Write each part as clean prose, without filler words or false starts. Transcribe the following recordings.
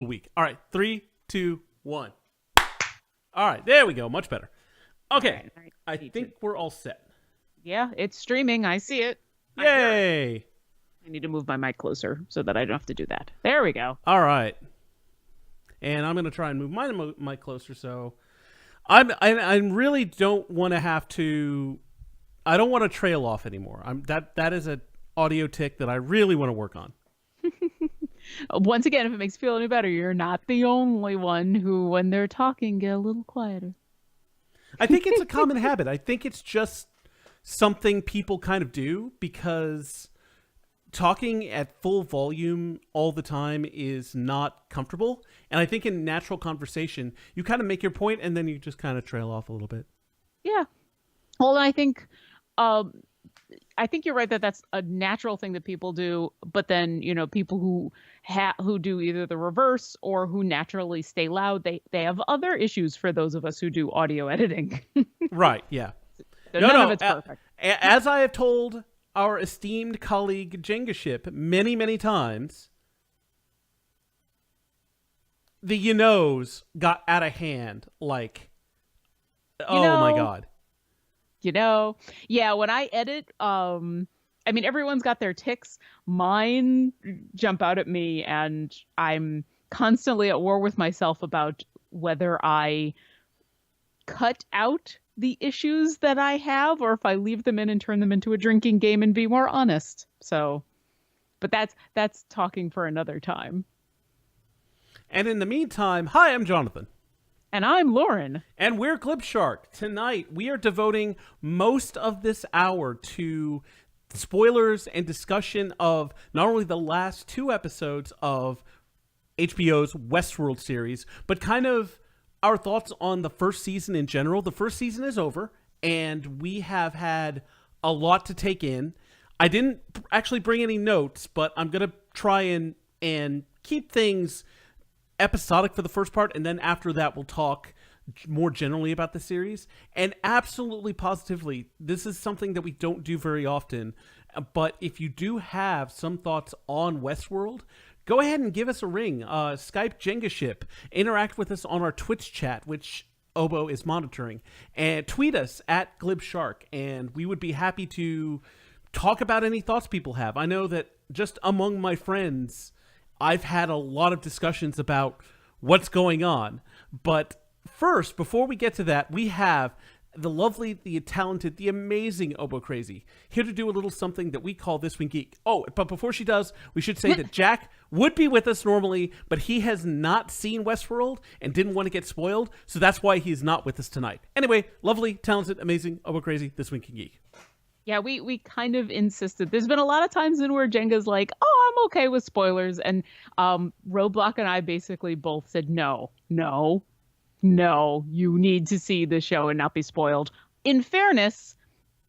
week. All right, 3, 2, 1. All right, there we go. Much better. Okay, All right. I think we're all set. Yeah, it's streaming. I see it. Yay! I need to move my mic closer so that I don't have to do that. There we go. All right, and I'm gonna try and move my mic closer. So I really don't want to have to. I don't want to trail off anymore. That is an audio tick that I really want to work on. Once again, if it makes you feel any better, you're not the only one who, when they're talking, get a little quieter. I think it's a common habit. I think it's just something people kind of do because talking at full volume all the time is not comfortable. And I think in natural conversation, you kind of make your point and then you just kind of trail off a little bit. Yeah. Well, um, I think you're right that that's a natural thing that people do. But then, people who do either the reverse or who naturally stay loud, they have other issues for those of us who do audio editing. Right. Yeah. So No, none no. of it's perfect. As I have told our esteemed colleague Jenga Ship many, many times, the knows got out of hand. Like, oh my God. Yeah, when I edit, everyone's got their ticks. Mine jump out at me, and I'm constantly at war with myself about whether I cut out the issues that I have or if I leave them in and turn them into a drinking game and be more honest. So, but that's talking for another time. And in the meantime, hi, I'm Jonathan. And I'm Lauren. And we're Glib Shark. Tonight, we are devoting most of this hour to spoilers and discussion of not only the last 2 episodes of HBO's Westworld series, but kind of our thoughts on the first season in general. The first season is over, and we have had a lot to take in. I didn't actually bring any notes, but I'm going to try and keep things episodic for the first part, and then after that we'll talk more generally about the series. And absolutely positively, this is something that we don't do very often, but if you do have some thoughts on Westworld, go ahead and give us a ring. Skype Jenga Ship, interact with us on our Twitch chat, which Obo is monitoring, and tweet us at Glib Shark, and we would be happy to talk about any thoughts people have. I know that just among my friends, I've had a lot of discussions about what's going on. But first, before we get to that, we have the lovely, the talented, the amazing Obo Crazy here to do a little something that we call This Week Geek. Oh, but before she does, we should say that Jack would be with us normally, but he has not seen Westworld and didn't want to get spoiled, so that's why he's not with us tonight. Anyway, lovely, talented, amazing Obo Crazy, This Week Geek. Yeah, we kind of insisted. There's been a lot of times in where Jenga's like, "Oh, I'm okay with spoilers," and Roadblock and I basically both said, "No, no, no, you need to see the show and not be spoiled." In fairness,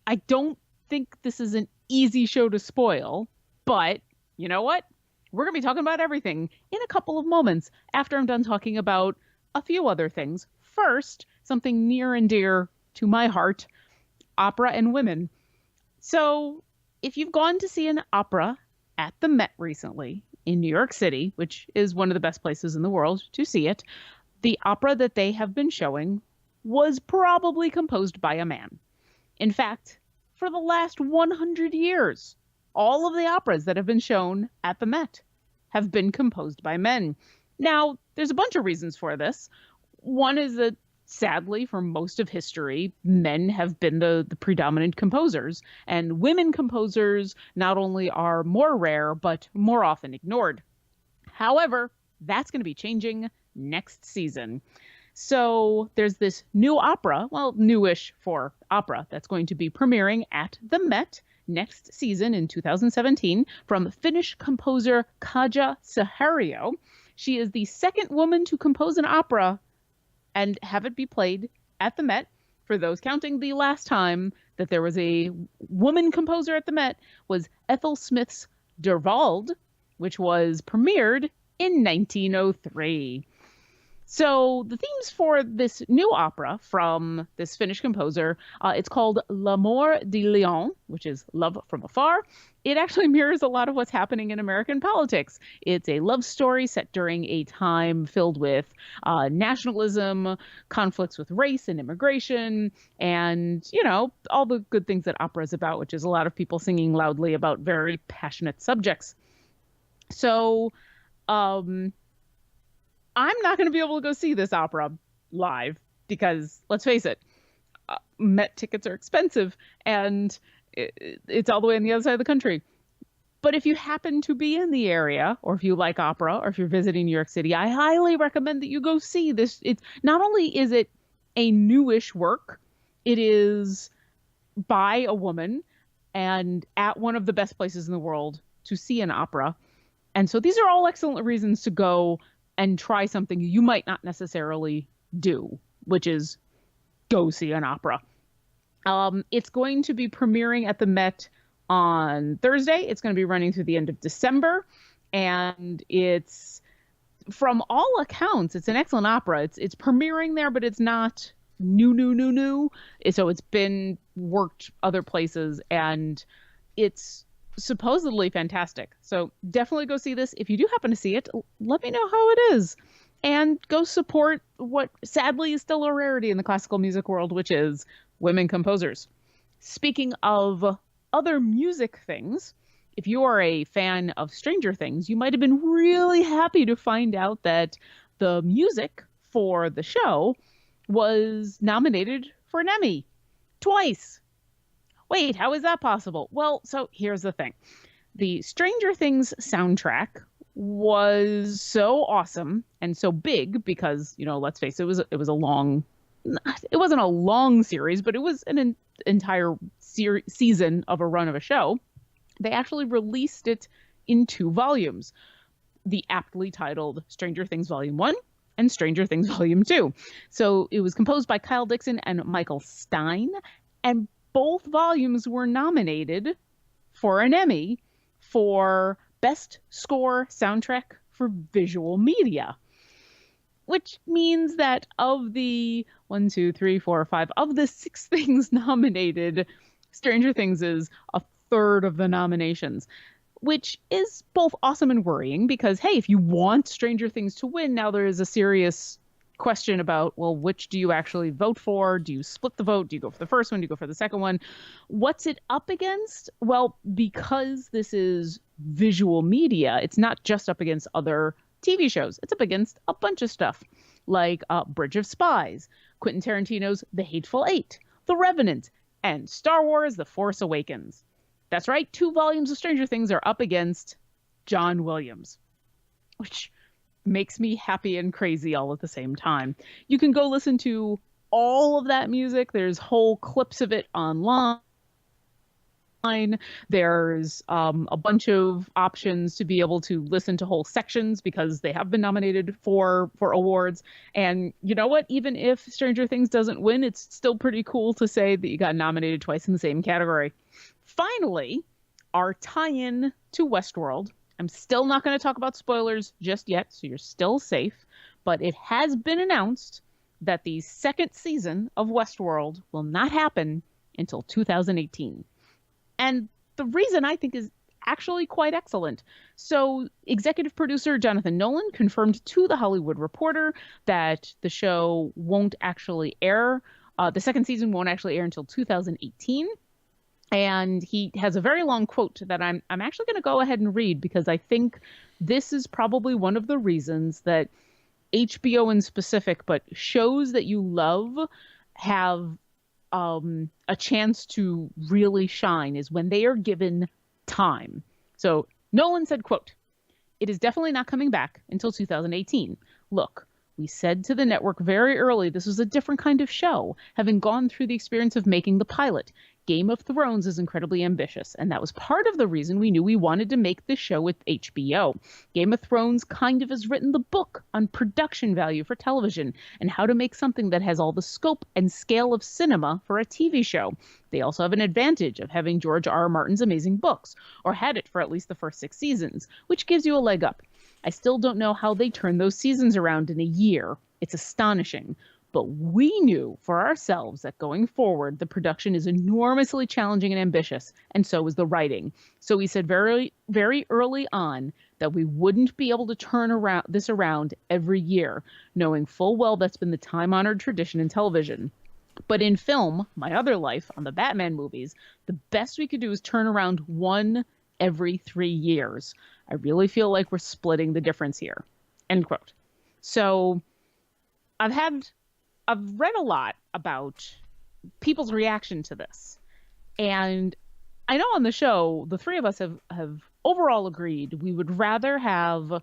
I don't think this is an easy show to spoil, but you know what? We're gonna be talking about everything in a couple of moments after I'm done talking about a few other things. First, something near and dear to my heart: opera and women. So, if you've gone to see an opera at the Met recently in New York City, which is one of the best places in the world to see it, the opera that they have been showing was probably composed by a man. In fact, for the last 100 years, all of the operas that have been shown at the Met have been composed by men. Now, there's a bunch of reasons for this. One is that sadly, for most of history, men have been the predominant composers, and women composers not only are more rare, but more often ignored. However, that's going to be changing next season. So there's this new opera, well, newish for opera, that's going to be premiering at the Met next season in 2017 from Finnish composer Kaja Sahario. She is the second woman to compose an opera and have it be played at the Met. For those counting, the last time that there was a woman composer at the Met was Ethel Smith's Dervald, which was premiered in 1903. So the themes for this new opera from this Finnish composer, it's called L'amour de Lyon, which is Love from Afar. it actually mirrors a lot of what's happening in American politics. It's a love story set during a time filled with nationalism, conflicts with race and immigration, and, all the good things that opera is about, which is a lot of people singing loudly about very passionate subjects. So I'm not going to be able to go see this opera live because, let's face it, Met tickets are expensive and it's all the way on the other side of the country. But if you happen to be in the area, or if you like opera, or if you're visiting New York City, I highly recommend that you go see this. It's not only is it a newish work, it is by a woman and at one of the best places in the world to see an opera. And so these are all excellent reasons to go and try something you might not necessarily do, which is go see an opera. It's going to be premiering at the Met on Thursday. It's going to be running through the end of December. And it's, from all accounts, it's an excellent opera. It's premiering there, but it's not new. So it's been worked other places, and it's supposedly fantastic. So definitely go see this. If you do happen to see it, let me know how it is. And go support what sadly is still a rarity in the classical music world, which is women composers. Speaking of other music things, if you are a fan of Stranger Things, you might have been really happy to find out that the music for the show was nominated for an Emmy twice. Wait, how is that possible? Well, so here's the thing. The Stranger Things soundtrack was so awesome and so big because, let's face it, it wasn't a long series, but it was an entire season of a run of a show. They actually released it in 2 volumes, the aptly titled Stranger Things Volume 1 and Stranger Things Volume 2. So it was composed by Kyle Dixon and Michael Stein, and both volumes were nominated for an Emmy for Best Score Soundtrack for Visual Media, which means that of the 1, 2, 3, 4, 5 of the 6 things nominated, Stranger Things is a third of the nominations, which is both awesome and worrying because, hey, if you want Stranger Things to win, now there is a serious question about, well, which do you actually vote for? Do you split the vote? Do you go for the first one? Do you go for the second one? What's it up against? Well, because this is visual media, it's not just up against other TV shows. It's up against a bunch of stuff like Bridge of Spies, Quentin Tarantino's The Hateful Eight, The Revenant, and Star Wars The Force Awakens. That's right, 2 volumes of Stranger Things are up against John Williams, which makes me happy and crazy all at the same time. You can go listen to all of that music. There's whole clips of it online. There's a bunch of options to be able to listen to whole sections because they have been nominated for awards. And you know what? Even if Stranger Things doesn't win, it's still pretty cool to say that you got nominated twice in the same category. Finally, our tie-in to Westworld. I'm still not going to talk about spoilers just yet, so you're still safe. But it has been announced that the 2nd season of Westworld will not happen until 2018. And the reason I think is actually quite excellent. So executive producer Jonathan Nolan confirmed to The Hollywood Reporter that the show won't actually air. The 2nd season won't actually air until 2018. And he has a very long quote that I'm actually going to go ahead and read because I think this is probably one of the reasons that HBO in specific, but shows that you love have a chance to really shine is when they are given time. So Nolan said, quote, "It is definitely not coming back until 2018. Look, we said to the network very early this was a different kind of show, having gone through the experience of making the pilot. Game of Thrones is incredibly ambitious, and that was part of the reason we knew we wanted to make this show with HBO. Game of Thrones kind of has written the book on production value for television and how to make something that has all the scope and scale of cinema for a TV show. They also have an advantage of having George R.R. Martin's amazing books, or had it for at least the first 6 seasons, which gives you a leg up. I still don't know how they turn those seasons around in a year. It's astonishing. But we knew for ourselves that going forward, the production is enormously challenging and ambitious, and so is the writing. So we said very, very early on that we wouldn't be able to turn around every year, knowing full well that's been the time-honored tradition in television. But in film, my other life on the Batman movies, the best we could do is turn around one every 3 years. I really feel like we're splitting the difference here. End quote. So I've read a lot about people's reaction to this. And I know on the show, the three of us have overall agreed we would rather have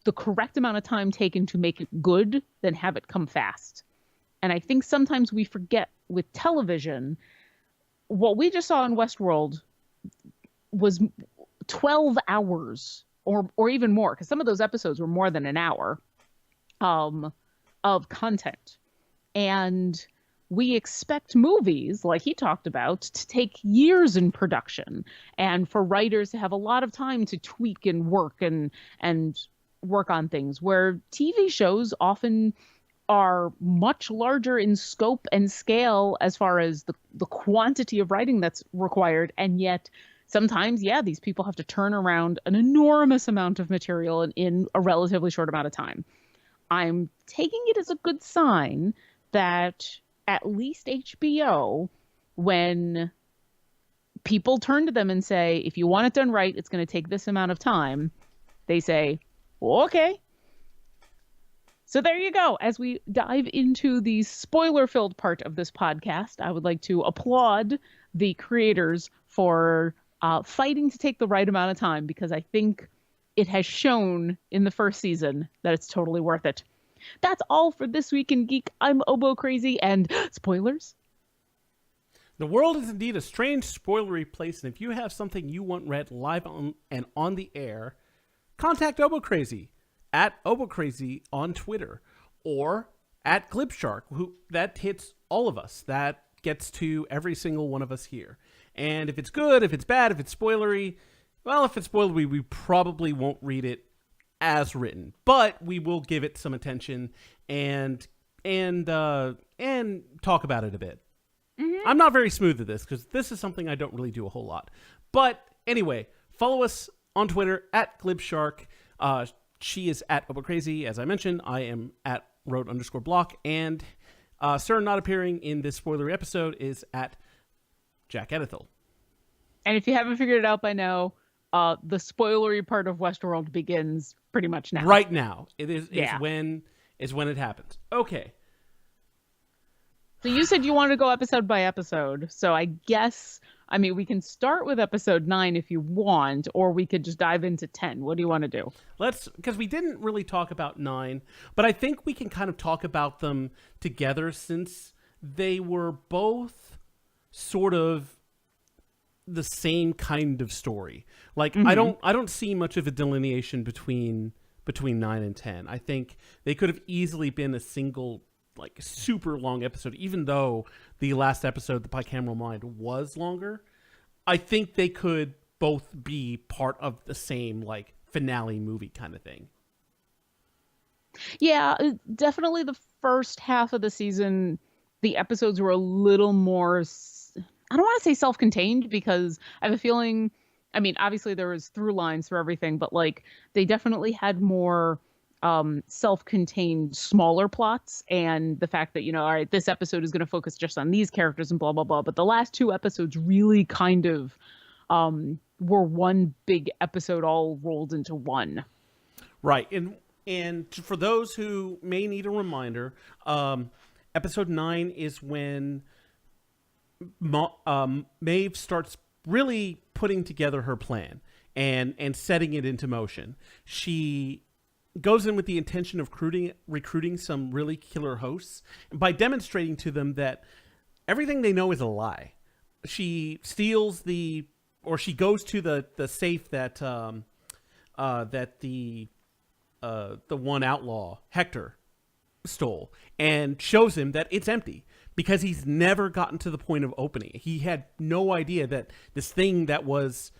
the correct amount of time taken to make it good than have it come fast. And I think sometimes we forget with television, what we just saw in Westworld was 12 hours or even more, because some of those episodes were more than an hour of content. And we expect movies, like he talked about, to take years in production and for writers to have a lot of time to tweak and work and work on things, where TV shows often are much larger in scope and scale as far as the quantity of writing that's required. And yet sometimes, yeah, these people have to turn around an enormous amount of material in a relatively short amount of time. I'm taking it as a good sign that at least HBO, when people turn to them and say, if you want it done right, it's going to take this amount of time, they say, okay. So there you go. As we dive into the spoiler-filled part of this podcast, I would like to applaud the creators for fighting to take the right amount of time, because I think it has shown in the first season that it's totally worth it. That's all for This Week in Geek. I'm Oboe Crazy, and spoilers. The world is indeed a strange, spoilery place, and if you have something you want read live on the air, contact Oboe Crazy at Oboe Crazy on Twitter, or at Glib, that hits all of us. That gets to every single one of us here. And if it's good, if it's bad, if it's spoilery, well, if it's spoilery, we probably won't read it as written, but we will give it some attention and talk about it a bit. Mm-hmm. I'm not very smooth at this because this is something I don't really do a whole lot. But anyway, follow us on Twitter at GlibShark. She is at OboCrazy, as I mentioned. I am at Road_block, and Sir not appearing in this spoilery episode is at Jack Edithel. And if you haven't figured it out by now, the spoilery part of Westworld begins pretty much now. Right now. It is when it happens. Okay. So you said you wanted to go episode by episode. So I guess, we can start with episode 9 if you want, or we could just dive into 10. What do you want to do? Because we didn't really talk about 9, but I think we can kind of talk about them together, since they were both sort of the same kind of story. Like, mm-hmm. I don't see much of a delineation between 9 and 10. I think they could have easily been a single, like, super long episode, even though the last episode, The Bicameral Mind, was longer. I think they could both be part of the same, like, finale movie kind of thing. Yeah, definitely the first half of the season, the episodes were a little more, I don't want to say self-contained, because I have a feeling, obviously there was through lines for everything, but like they definitely had more self-contained smaller plots, and the fact that, all right, this episode is going to focus just on these characters and blah, blah, blah. But the last 2 episodes really kind of were one big episode all rolled into one. Right. And for those who may need a reminder, episode 9 is when Maeve starts really putting together her plan and setting it into motion. She goes in with the intention of recruiting some really killer hosts by demonstrating to them that everything they know is a lie. She steals she goes to the safe that the one outlaw, Hector, stole, and shows him that it's empty, because he's never gotten to the point of opening it. He had no idea that this thing that was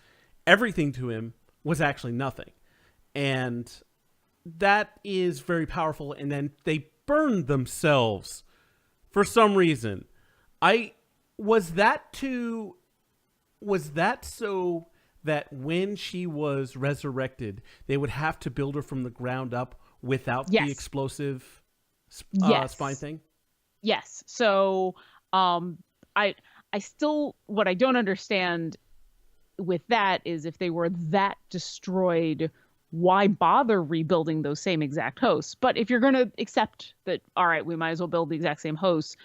everything to him was actually nothing. And that is very powerful. And then they burned themselves for some reason. Was that so that when she was resurrected, they would have to build her from the ground up without the explosive spine thing? Yes. So, I still, what I don't understand with that is if they were that destroyed, why bother rebuilding those same exact hosts? But if you're going to accept that, all right, we might as well build the exact same hosts.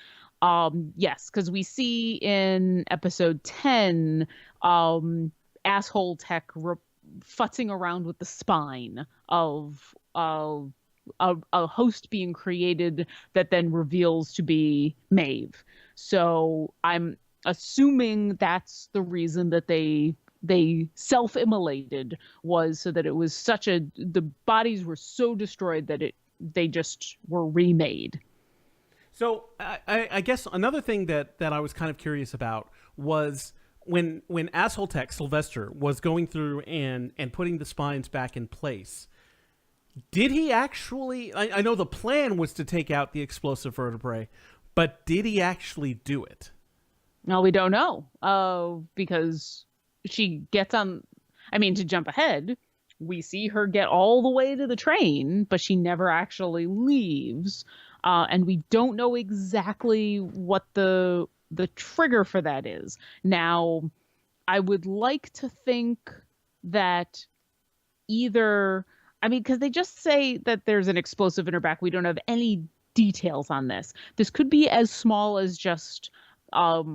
Yes, because we see in episode 10, asshole tech futzing around with the spine of a host being created that then reveals to be Maeve. So I'm assuming that's the reason that they self-immolated, was so that it was the bodies were so destroyed that they just were remade. So I guess another thing that I was kind of curious about was when asshole tech Sylvester was going through and putting the spines back in place. Did he actually? I know the plan was to take out the explosive vertebrae, but did he actually do it? No, we don't know. Because she gets on. I mean, to jump ahead, we see her get all the way to the train, but she never actually leaves. And we don't know exactly what the trigger for that is. Now, I would like to think that either. I mean, because they just say that there's an explosive in her back. We don't have any details on this. This could be as small as just a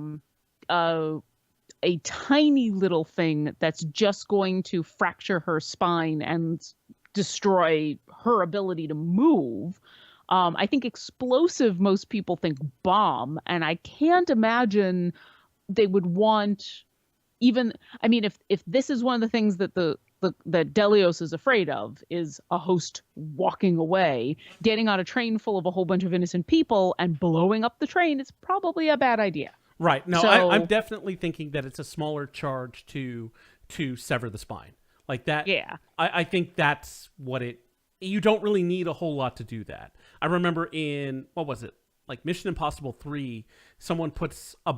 tiny little thing that's just going to fracture her spine and destroy her ability to move. I think explosive, most people think bomb, and I can't imagine they would want even. I mean, if this is one of the things that that Delios is afraid of, is a host walking away, getting on a train full of a whole bunch of innocent people and blowing up the train, is probably a bad idea. Right. No, So, I'm definitely thinking that it's a smaller charge to sever the spine. Like that. Yeah. I think that's what you don't really need a whole lot to do that. I remember in, what was it? Like Mission Impossible 3, someone puts a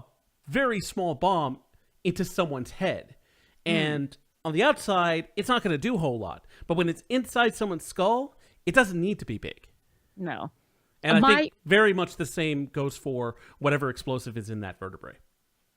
very small bomb into someone's head. And on the outside, it's not going to do a whole lot. But when it's inside someone's skull, it doesn't need to be big. No. And I think very much the same goes for whatever explosive is in that vertebrae.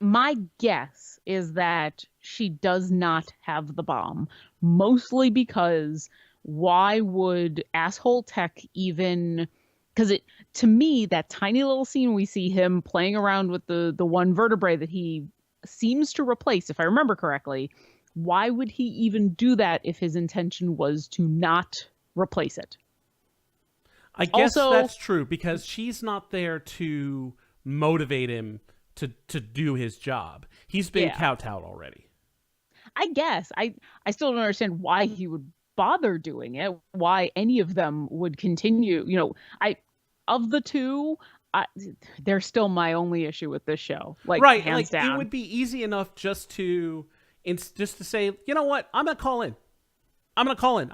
My guess is that she does not have the bomb, mostly because why would asshole tech even... Because to me, that tiny little scene we see him playing around with the one vertebrae that he seems to replace, if I remember correctly, why would he even do that if his intention was to not replace it? I guess that's true, because she's not there to motivate him to do his job. He's been kowtowed already. I guess. I still don't understand why he would bother doing it, why any of them would continue. You know, of the two, they're still my only issue with this show. Like, right, hands down. It would be easy enough just to say, you know what, I'm gonna call in. I'm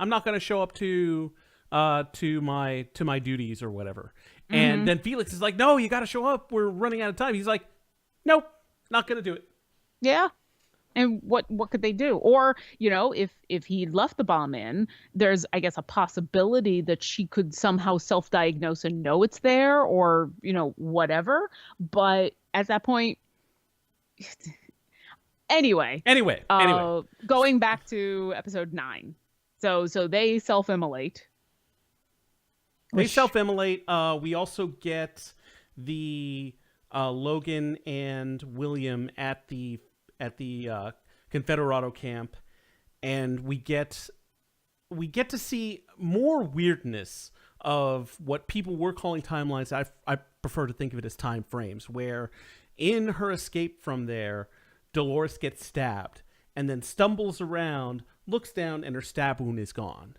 not gonna show up to my duties or whatever. And then Felix is like, no, you got to show up. We're running out of time. He's like, nope, not gonna do it. Yeah. And what could they do? Or, you know, if he left the bomb in, there's, I guess, a possibility that she could somehow self-diagnose and know it's there, or, you know, whatever. But at that point, anyway. Going back to episode 9. So they self-immolate. They self-immolate. We also get the Logan and William at the Confederado camp, and we get to see more weirdness of what people were calling timelines. I prefer to think of it as time frames, where in her escape from there, Dolores gets stabbed and then stumbles around, looks down, and her stab wound is gone.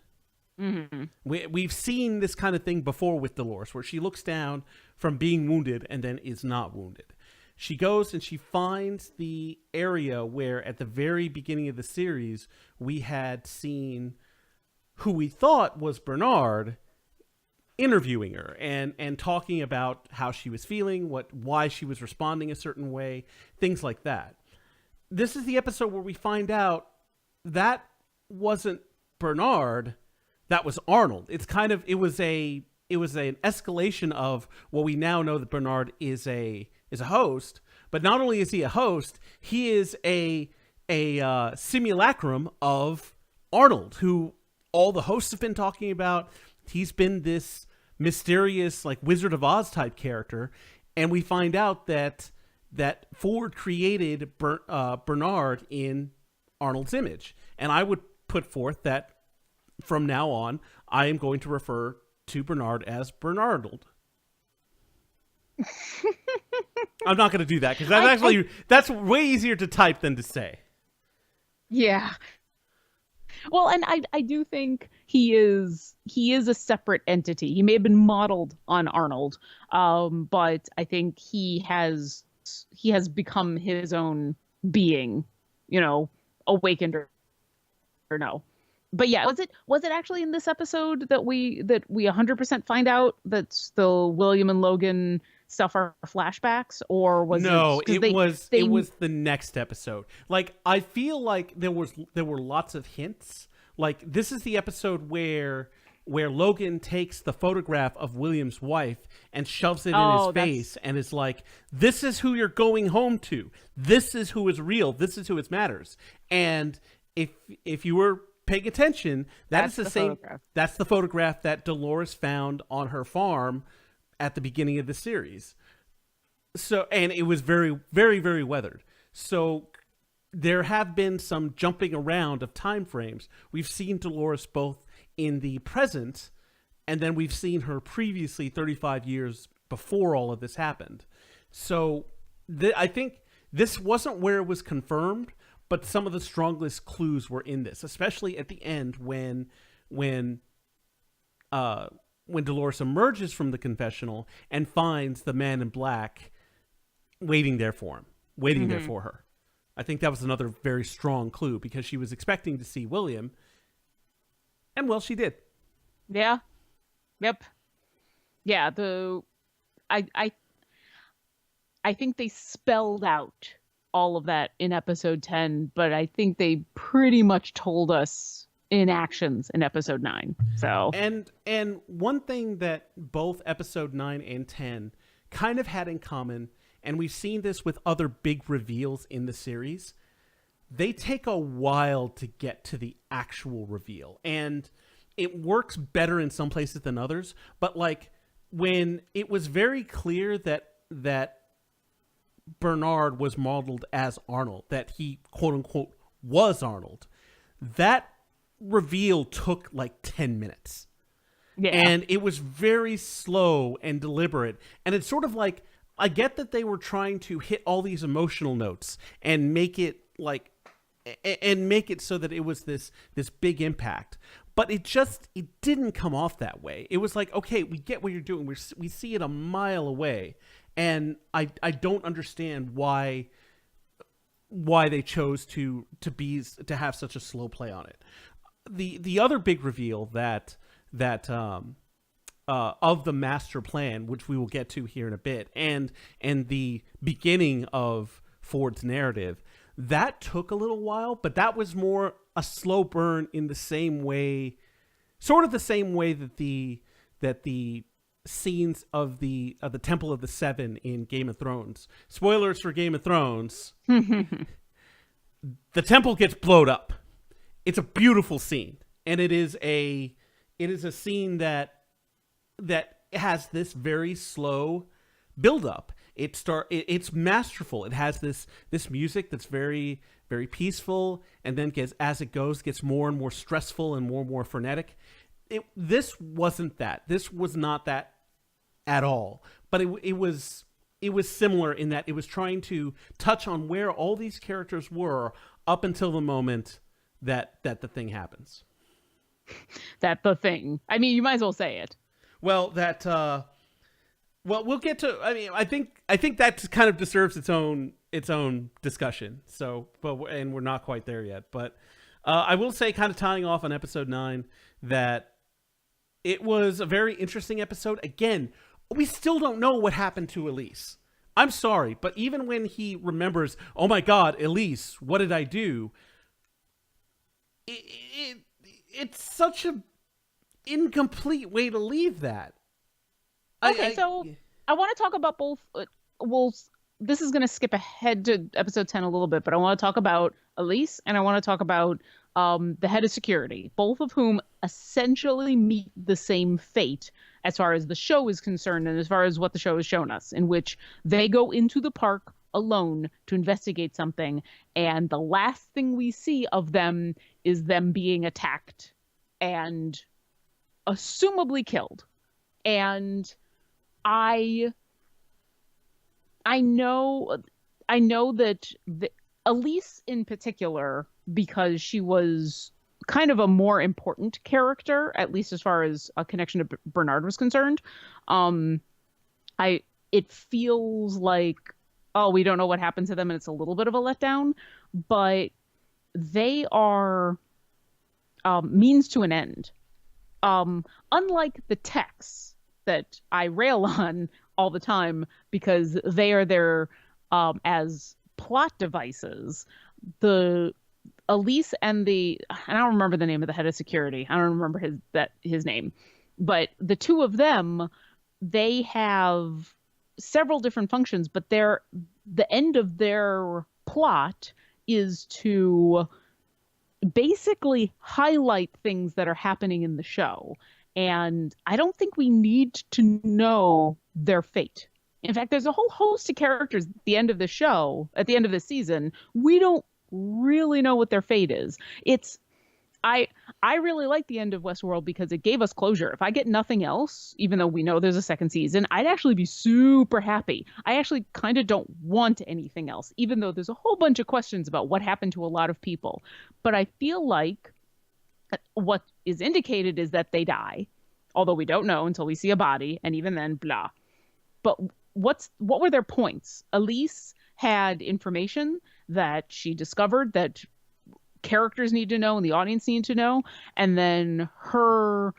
Mm-hmm. We've seen this kind of thing before with Dolores, where she looks down from being wounded and then is not wounded. She goes and she finds the area where at the very beginning of the series we had seen who we thought was Bernard interviewing her and talking about how she was feeling, why she was responding a certain way, things like that. This is the episode where we find out that wasn't Bernard, that was Arnold. It's kind of it was an escalation of what we now know that Bernard is a host, but not only is he a host, he is a simulacrum of Arnold, who all the hosts have been talking about. He's been this mysterious, like, Wizard of Oz type character, and we find out that Ford created Bernard in Arnold's image. And I would put forth that from now on, I am going to refer to Bernard as Bernardold. I'm not going to do that because that's way easier to type than to say. Yeah. Well, and I do think he is a separate entity. He may have been modeled on Arnold, but I think he has become his own being, awakened or no. But yeah, was it actually in this episode that we 100% find out that the William and Logan stuff are flashbacks, or was it was the next episode. Like, I feel like there were lots of hints. Like, this is the episode where Logan takes the photograph of William's wife and shoves it in his face and is like, "This is who you're going home to. This is who is real. This is who it matters." And if you were paying attention, that's the same photograph. That's the photograph that Dolores found on her farm at the beginning of the series. So, and it was very, very, very weathered. So there have been some jumping around of time frames. We've seen Dolores both in the present, and then we've seen her previously 35 years before all of this happened. So I think this wasn't where it was confirmed, but some of the strongest clues were in this, especially at the end when Dolores emerges from the confessional and finds the man in black waiting there for him, there for her. I think that was another very strong clue because she was expecting to see William, and well, she did. Yeah. Yep. Yeah. I think they spelled out all of that in episode 10, but I think they pretty much told us in actions in episode 9. So and one thing that both episode 9 and 10 kind of had in common, and we've seen this with other big reveals in the series, they take a while to get to the actual reveal, and it works better in some places than others. But like when it was very clear that Bernard was modeled as Arnold, that he quote unquote was Arnold, that reveal took like 10 minutes. Yeah. And it was very slow and deliberate. And it's sort of like, I get that they were trying to hit all these emotional notes and make it so that it was this big impact. But it didn't come off that way. It was like, okay, we get what you're doing. We see it a mile away. And I don't understand why they chose to have such a slow play on it. The other big reveal that of the master plan, which we will get to here in a bit, and the beginning of Ford's narrative, that took a little while, but that was more a slow burn in the same way, sort of the same way that the scenes of the Temple of the Seven in Game of Thrones. Spoilers for Game of Thrones. The temple gets blown up. It's a beautiful scene, and it is a scene that has this very slow build up. It's masterful. It has this music that's very, very peaceful, and then gets more and more stressful and more frenetic. This wasn't that. This was not that at all. But it was similar in that it was trying to touch on where all these characters were up until the moment that the thing happens. That the thing. I mean, you might as well say it. Well, we'll get to. I mean, I think that kind of deserves its own discussion. So, and we're not quite there yet. But I will say, kind of tying off on episode 9, that It was a very interesting episode. Again, we still don't know what happened to Elise. I'm sorry, but even when he remembers, oh my God, Elise, what did I do? It's such a incomplete way to leave that. Okay, so I want to talk about both. This is going to skip ahead to episode 10 a little bit, but I want to talk about Elise and I want to talk about the head of security, both of whom essentially meet the same fate as far as the show is concerned and as far as what the show has shown us, in which they go into the park alone to investigate something, and the last thing we see of them is them being attacked and assumably killed. And I know that Elise in particular, because she was kind of a more important character, at least as far as a connection to Bernard was concerned. It feels like, oh, we don't know what happened to them, and it's a little bit of a letdown, but they are means to an end. Unlike the techs that I rail on all the time because they are there as plot devices, the Elise and I don't remember the name of the head of security. I don't remember his name, but the two of them, they have several different functions, but the end of their plot is to basically highlight things that are happening in the show. And I don't think we need to know their fate. In fact, there's a whole host of characters at the end of the show, at the end of the season. We don't really know what their fate is. I really like the end of Westworld because it gave us closure. If I get nothing else, even though we know there's a second season, I'd actually be super happy. I actually kind of don't want anything else, even though there's a whole bunch of questions about what happened to a lot of people. But I feel like what is indicated is that they die, although we don't know until we see a body, and even then, blah. But what were their points? Elise had information that she discovered that characters need to know and the audience need to know, and then her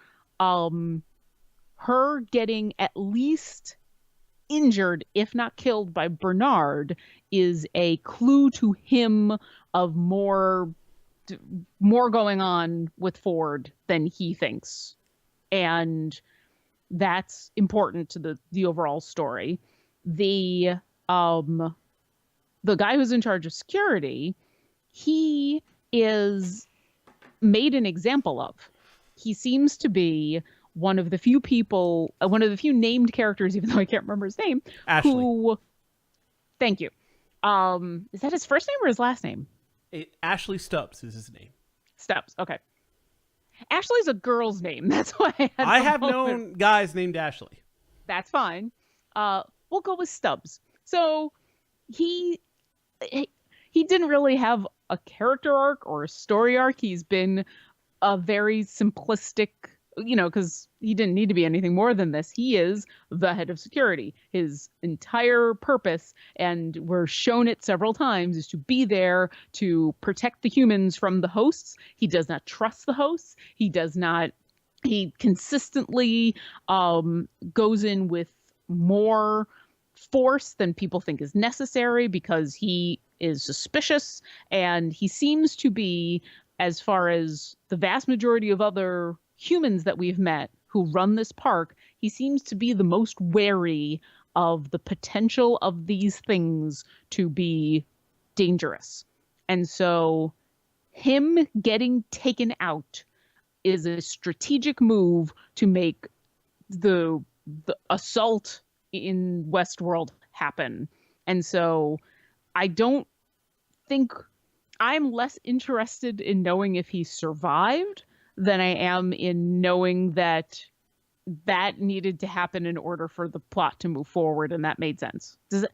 getting at least injured, if not killed, by Bernard is a clue to him of more going on with Ford than he thinks, and that's important to the overall story. The guy who's in charge of security, he is made an example of. He seems to be one of the few people, one of the few named characters, even though I can't remember his name. Ashley. Thank you. Is that his first name or his last name? Ashley Stubbs is his name. Stubbs. Okay. Ashley's a girl's name. That's why I have known guys named Ashley. That's fine. We'll go with Stubbs. So he didn't really have a character arc or a story arc. He's been a very simplistic, because he didn't need to be anything more than this. He is the head of security. His entire purpose, and we're shown it several times, is to be there to protect the humans from the hosts. He does not trust the hosts. He consistently goes in with more force than people think is necessary because he is suspicious, and he seems to be, as far as the vast majority of other humans that we've met who run this park, he seems to be the most wary of the potential of these things to be dangerous. And so him getting taken out is a strategic move to make the assault in Westworld happen. And so I don't think I'm less interested in knowing if he survived than I am in knowing that needed to happen in order for the plot to move forward, and that made sense. Does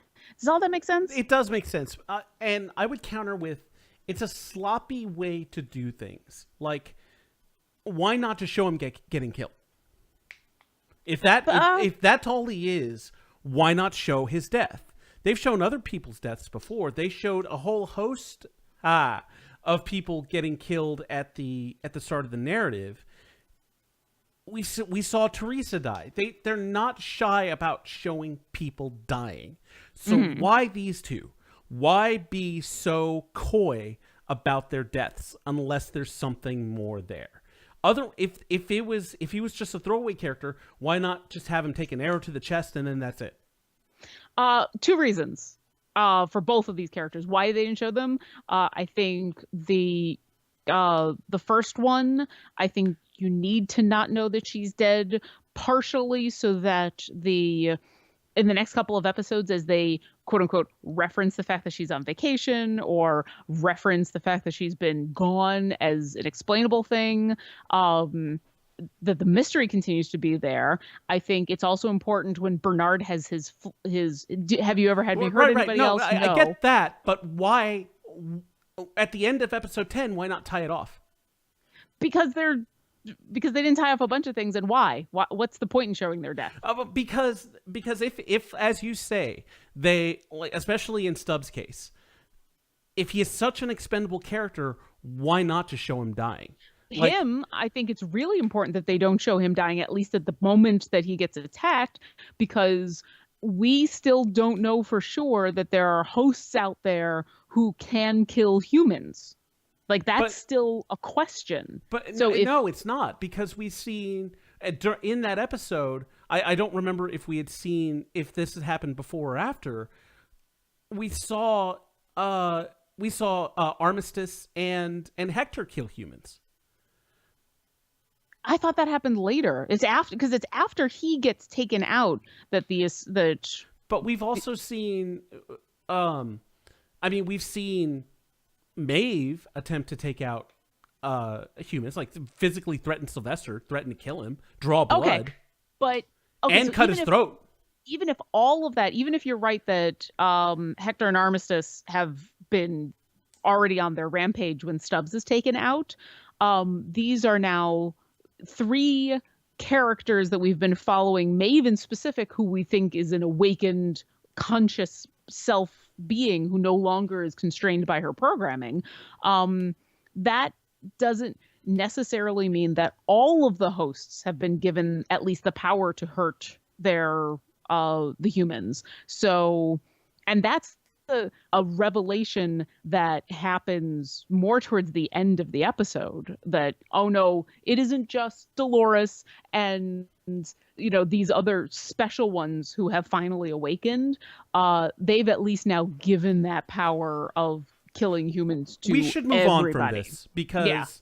all that make sense? It does make sense. And I would counter with, it's a sloppy way to do things. Like, why not just show him getting killed? If that's all he is, why not show his death? They've shown other people's deaths before. They showed a whole host of people getting killed at the start of the narrative. we saw Teresa die. They're not shy about showing people dying. So why these two? Why be so coy about their deaths unless there's something more there? If he was just a throwaway character, why not just have him take an arrow to the chest and then that's it? Two reasons for both of these characters why they didn't show them. I think the first one, I think you need to not know that she's dead, partially so that in the next couple of episodes, as they quote unquote reference the fact that she's on vacation or reference the fact that she's been gone as an explainable thing, that the mystery continues to be there. I think it's also important when Bernard has his have you ever had me heard anybody no, else? I get that, but why at the end of episode 10, why not tie it off? Because they didn't tie off a bunch of things, and why? What's the point in showing their death? Because if as you say, they, like, especially in Stubbs' case, if he is such an expendable character, why not just show him dying? I think it's really important that they don't show him dying, at least at the moment that he gets attacked, because we still don't know for sure that there are hosts out there who can kill humans. Like, that's still a question. But so no, it's not, because we've seen in that episode, I don't remember if we had seen, if this had happened before or after, we saw Armistice and Hector kill humans. I thought that happened later. It's after he gets taken out that But we've also seen, we've seen Maeve attempt to take out humans, like physically threaten Sylvester, threaten to kill him, draw blood, and cut his throat. Even if all of that, even if you're right that Hector and Armistice have been already on their rampage when Stubbs is taken out, these are now 3 characters that we've been following, Maeve in specific, who we think is an awakened, conscious self being who no longer is constrained by her programming. That doesn't necessarily mean that all of the hosts have been given at least the power to hurt the humans. So, and that's a revelation that happens more towards the end of the episode, that, oh no, it isn't just Dolores and these other special ones who have finally awakened. They've at least now given that power of killing humans to everybody. We should move on from this, because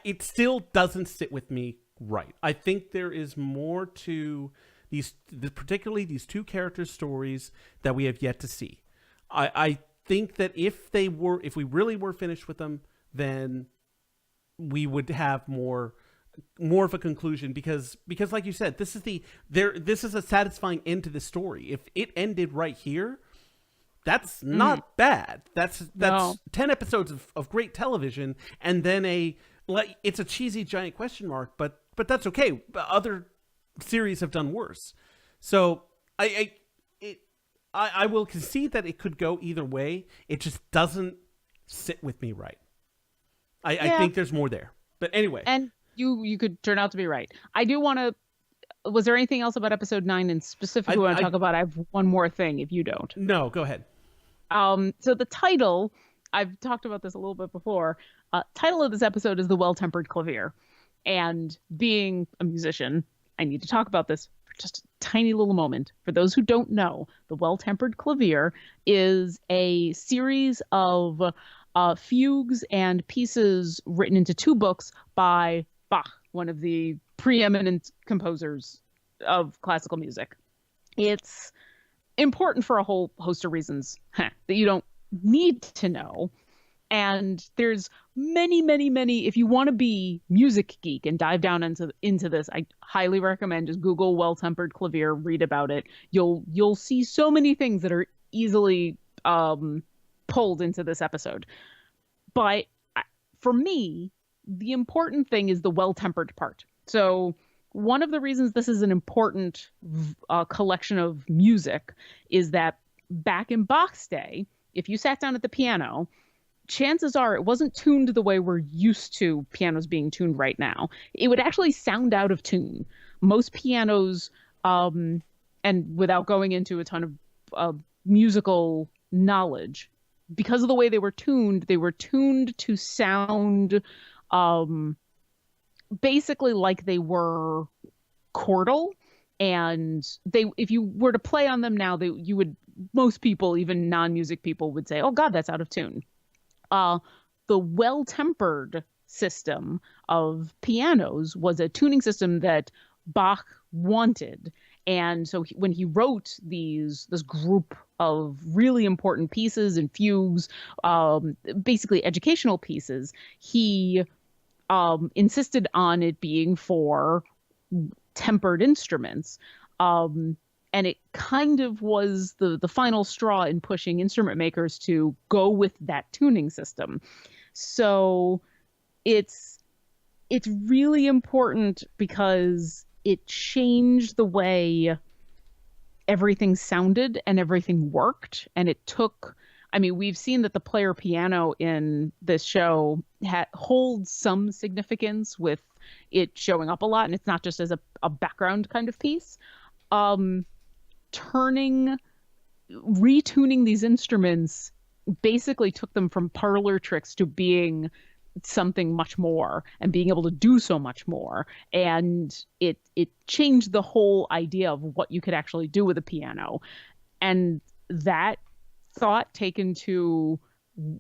it still doesn't sit with me right. I think there is more to particularly these 2 characters' stories that we have yet to see. I think that if we really were finished with them, then we would have more of a conclusion, because like you said, this is a satisfying end to the story. If it ended right here, that's not bad. That's 10 episodes of great television, and then it's a cheesy giant question mark, but that's okay. Other series have done worse. So I will concede that it could go either way. It just doesn't sit with me right. I think there's more there. But anyway. And you could turn out to be right. I do want to... Was there anything else about episode 9 and specifically want to talk about? I have one more thing if you don't. No, go ahead. So the title, I've talked about this a little bit before. Title of this episode is The Well-Tempered Clavier. And being a musician, I need to talk about this for just a tiny little moment. For those who don't know, The Well-Tempered Clavier is a series of fugues and pieces written into 2 books by Bach, one of the preeminent composers of classical music. It's important for a whole host of reasons that you don't need to know. And there's many, many, many. If you want to be music geek and dive down into this, I highly recommend just Google Well-Tempered Clavier, read about it. You'll see so many things that are easily pulled into this episode. But for me, the important thing is the well-tempered part. So one of the reasons this is an important collection of music is that back in Bach's day, if you sat down at the piano, chances are it wasn't tuned the way we're used to pianos being tuned right now. It would actually sound out of tune. Most pianos, and without going into a ton of musical knowledge, because of the way they were tuned to sound um, basically like they were chordal. And they, if you were to play on them now, you would, most people, even non-music people, would say, "Oh God, that's out of tune." Uh, the well-tempered system of pianos was a tuning system that Bach wanted. And so when he wrote this group of really important pieces and fugues, basically educational pieces, he insisted on it being for tempered instruments. And it kind of was the final straw in pushing instrument makers to go with that tuning system. So it's really important because it changed the way everything sounded and everything worked. And it took, I mean, we've seen that the player piano in this show holds some significance with it showing up a lot, and it's not just as a background kind of piece. Retuning these instruments basically took them from parlor tricks to being something much more and being able to do so much more. And it changed the whole idea of what you could actually do with a piano. And that thought taken to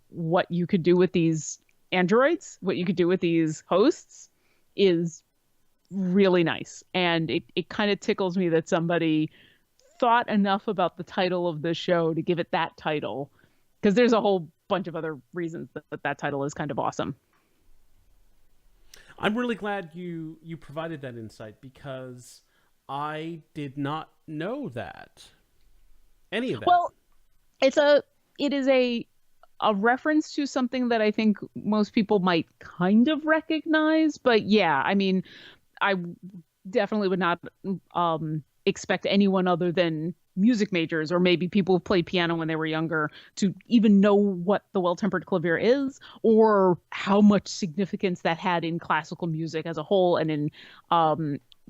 what you could do with these androids, what you could do with these hosts, is really nice. And it kind of tickles me that somebody thought enough about the title of the show to give it that title, because there's a whole bunch of other reasons that title is kind of awesome. I'm really glad you provided that insight, because I did not know any of that. Well, it is a reference to something that I think most people might kind of recognize. But yeah, I mean, I definitely would not expect anyone other than music majors, or maybe people who played piano when they were younger, to even know what the well-tempered clavier is, or how much significance that had in classical music as a whole, and in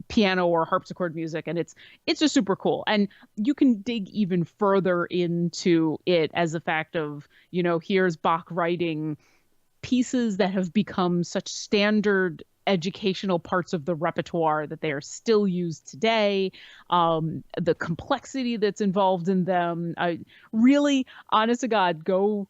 piano or harpsichord music. And it's just super cool. And you can dig even further into it as a fact of, here's Bach writing pieces that have become such standard educational parts of the repertoire that they are still used today, the complexity that's involved in them. I really, honest to God, go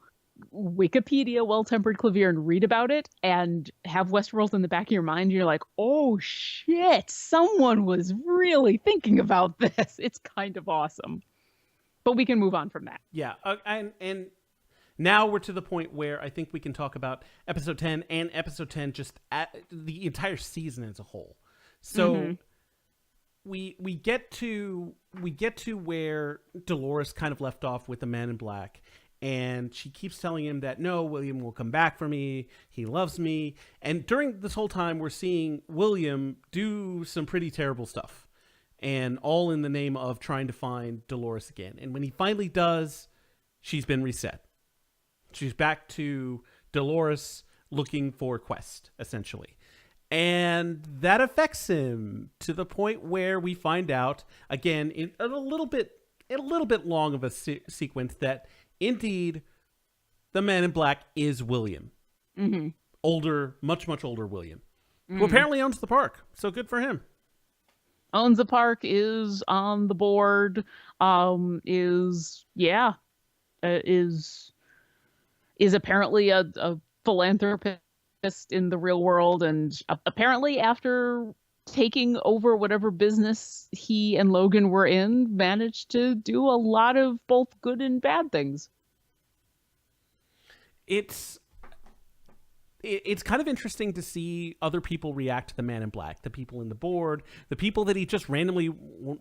Wikipedia well-tempered clavier and read about it, and have Westworld in the back of your mind. You're like, oh shit, someone was really thinking about this. It's kind of awesome. But we can move on from that. Yeah, and now we're to the point where I think we can talk about episode 10 and episode 10 just at the entire season as a whole. So we get to where Dolores kind of left off with the Man in Black, and she keeps telling him that, no, William will come back for me. He loves me. And during this whole time, we're seeing William do some pretty terrible stuff, and all in the name of trying to find Dolores again. And when he finally does, she's been reset. She's back to Dolores looking for Quest, essentially. And that affects him to the point where we find out, again, in a little bit long of a sequence, that indeed the Man in Black is William. Mm-hmm. Older, much, much older William, who apparently owns the park. So good for him. Owns the park, is on the board, is apparently a philanthropist in the real world, and apparently after taking over whatever business he and Logan were in, managed to do a lot of both good and bad things. It's kind of interesting to see other people react to the Man in Black, the people in the board, the people that he just randomly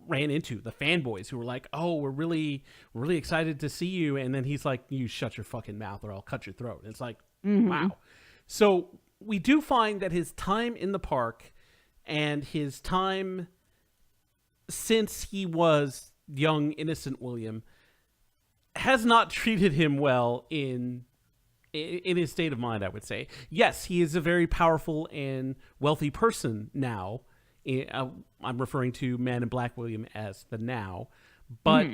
ran into, the fanboys who were like, oh, we're really excited to see you. And then he's like, you shut your fucking mouth or I'll cut your throat. And it's like, wow. So we do find that his time in the park and his time since he was young, innocent William has not treated him well in in his state of mind, I would say. Yes, he is a very powerful and wealthy person now. I'm referring to Man in Black William as the now, but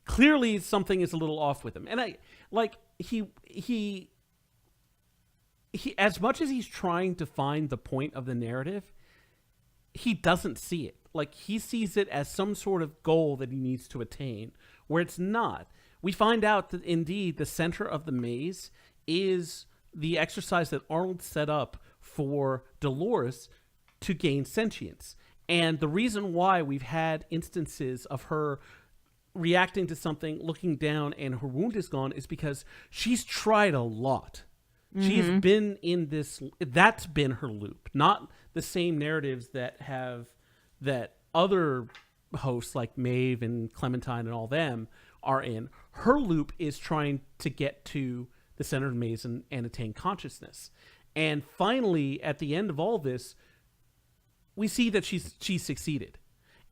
clearly something is a little off with him. And he as much as he's trying to find the point of the narrative, he doesn't see it. Like, he sees it as some sort of goal that he needs to attain, where it's not. We find out that indeed the center of the maze is the exercise that Arnold set up for Dolores to gain sentience. And the reason why we've had instances of her reacting to something, looking down, and her wound is gone is because she's tried a lot. She's been in this, that's been her loop, not the same narratives that other hosts like Maeve and Clementine and all them are in. Her loop is trying to get to the center of the maze and attain consciousness. And finally, at the end of all this, we see that she's succeeded.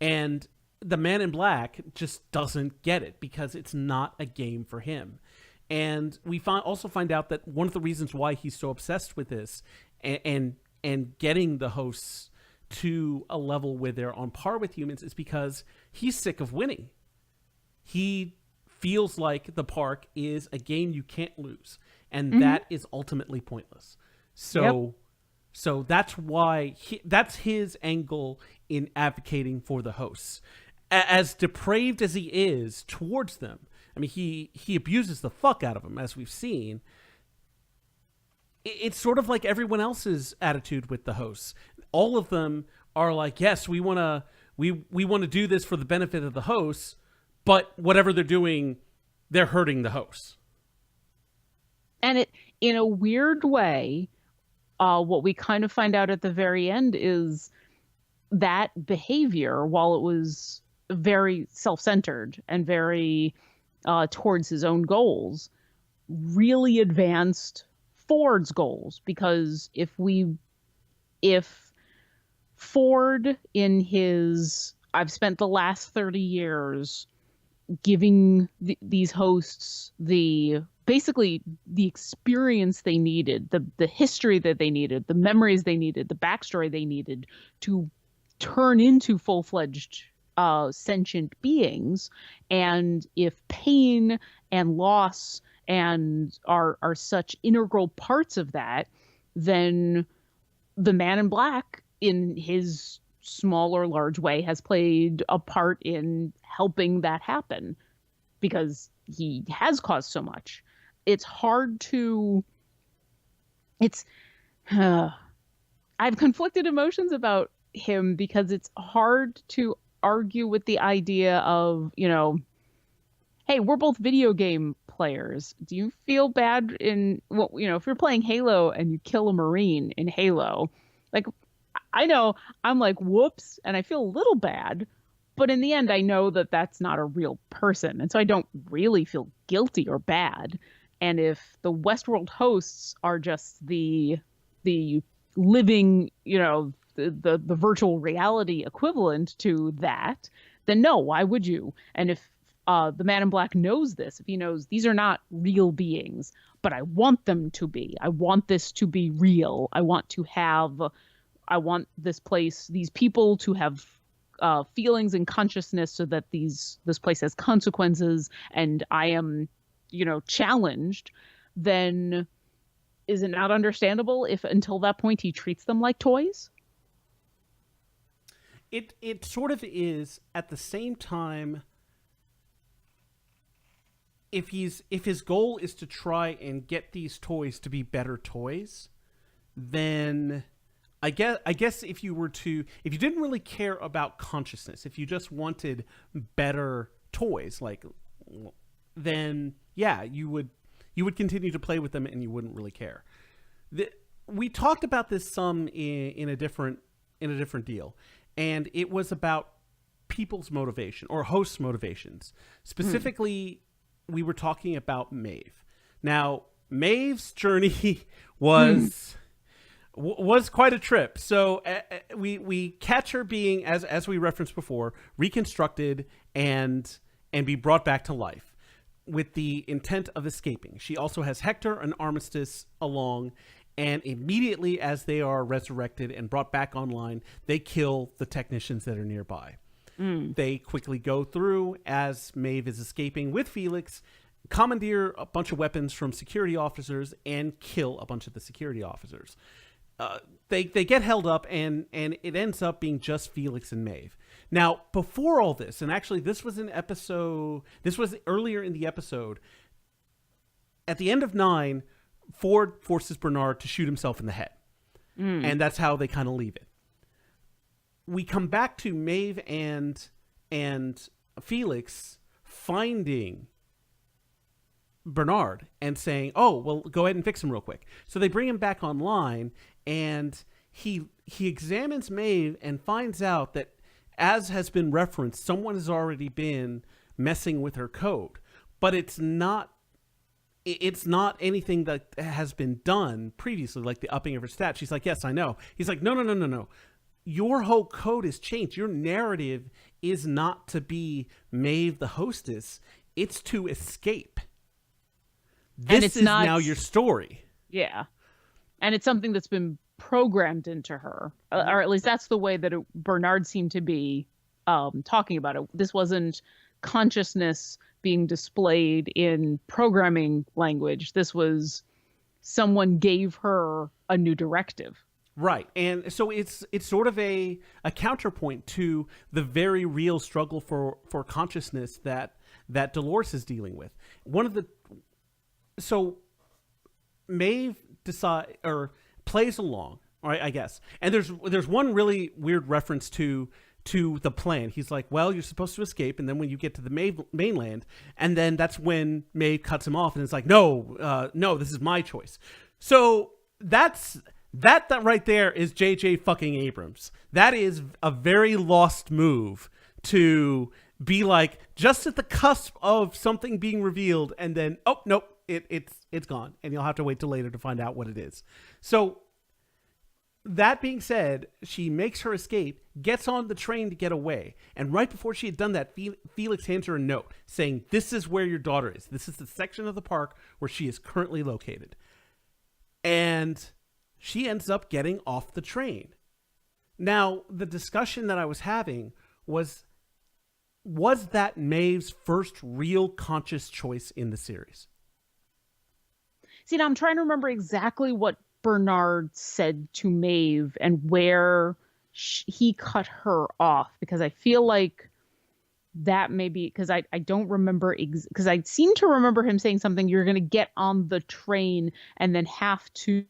And the Man in Black just doesn't get it because it's not a game for him. And we also find out that one of the reasons why he's so obsessed with this and getting the hosts to a level where they're on par with humans is because he's sick of winning. He feels like the park is a game you can't lose, and that is ultimately pointless. So that's why that's his angle in advocating for the hosts. As depraved as he is towards them, I mean, he abuses the fuck out of them, as we've seen. It's sort of like everyone else's attitude with the hosts. All of them are like, yes, we want to do this for the benefit of the hosts, but whatever they're doing, they're hurting the hosts. And it, in a weird way, what we kind of find out at the very end is that behavior, while it was very self-centered and very towards his own goals, really advanced Ford's goals. Because if Ford in his, I've spent the last 30 years giving these hosts basically the experience they needed, the history that they needed, the memories they needed, the backstory they needed to turn into full-fledged sentient beings. And if pain and loss and are such integral parts of that, then the Man in Black, in his small or large way, has played a part in helping that happen because he has caused so much. It's hard to, I have conflicted emotions about him because it's hard to argue with the idea of, hey, we're both video game players. Do you feel bad if you're playing Halo and you kill a Marine in Halo, like, I know I'm like, whoops, and I feel a little bad, but in the end, I know that that's not a real person. And so I don't really feel guilty or bad. And if the Westworld hosts are just the living, the virtual reality equivalent to that, then no, why would you? And if the Man in Black knows this, if he knows these are not real beings, but I want them to be, I want this to be real. I want this place, these people to have feelings and consciousness so that this place has consequences and I am, challenged, then is it not understandable if until that point he treats them like toys? It sort of is. At the same time, if his goal is to try and get these toys to be better toys, then I guess if you didn't really care about consciousness, if you just wanted better toys, then yeah, you would continue to play with them and you wouldn't really care. We talked about this some in a different deal, and it was about people's motivation or hosts' motivations. Specifically, we were talking about Maeve. Now, Maeve's journey was quite a trip. So we catch her being, as we referenced before, reconstructed and be brought back to life. with the intent of escaping. She also has Hector and Armistice along, and immediately as they are resurrected and brought back online, they kill the technicians that are nearby. They quickly go through as Maeve is escaping with Felix, commandeer a bunch of weapons from security officers, and kill a bunch of the security officers. They get held up, and it ends up being just Felix and Maeve. Now, before all this, and actually this was earlier in the episode, at the end of 9, Ford forces Bernard to shoot himself in the head. And that's how they kind of leave it. We come back to Maeve and Felix finding Bernard and saying, oh, well, go ahead and fix him real quick. So they bring him back online, and he examines Maeve and finds out that, as has been referenced, someone has already been messing with her code. But it's not anything that has been done previously, like the upping of her stats. She's like, yes, I know. He's like, no. Your whole code has changed. Your narrative is not to be Maeve the hostess. It's to escape. This is now your story. Yeah. And it's something that's been programmed into her. Or at least that's the way that Bernard seemed to be talking about it. This wasn't consciousness being displayed in programming language. This was someone gave her a new directive. Right. And so it's sort of a counterpoint to the very real struggle for consciousness that Dolores is dealing with. So Maeve plays along, right, I guess. And there's one really weird reference to the plan. He's like, well, you're supposed to escape, and then when you get to the mainland, and then that's when Maeve cuts him off, and it's like, no, this is my choice. So that right there is J.J. fucking Abrams. That is a very lost move to be like just at the cusp of something being revealed, and then, oh, nope, it's gone, and you'll have to wait till later to find out what it is. So that being said, she makes her escape, gets on the train to get away, and right before she had done that, Felix hands her a note saying, this is where your daughter is. This is the section of the park where she is currently located. And she ends up getting off the train. Now, the discussion that I was having was that Maeve's first real conscious choice in the series? See, now I'm trying to remember exactly what Bernard said to Maeve and where he cut her off, because I feel like that may be, because I don't remember, because I seem to remember him saying something, you're going to get on the train and then have to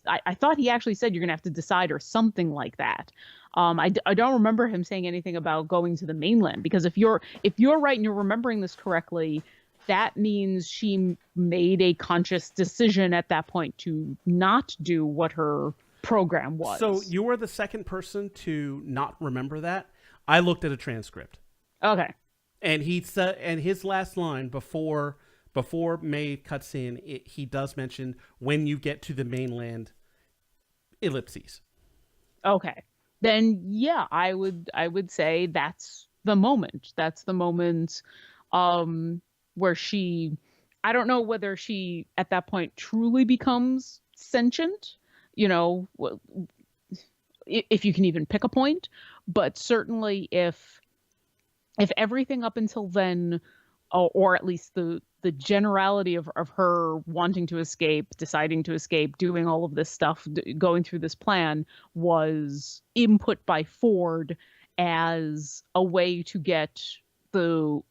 I thought he actually said you're going to have to decide or something like that. I don't remember him saying anything about going to the mainland, because if you're right and you're remembering this correctly, that means she made a conscious decision at that point to not do what her program was. So you were the second person to not remember that. I looked at a transcript. Okay. And he said, and his last line before Maeve cuts in, he does mention when you get to the mainland, ellipses. Okay. Then yeah, I would say that's the moment. That's the moment where she, I don't know whether she at that point truly becomes sentient, if you can even pick a point, but certainly if everything up until then, or at least the generality of her wanting to escape, deciding to escape, doing all of this stuff, going through this plan was input by Ford as a way to get the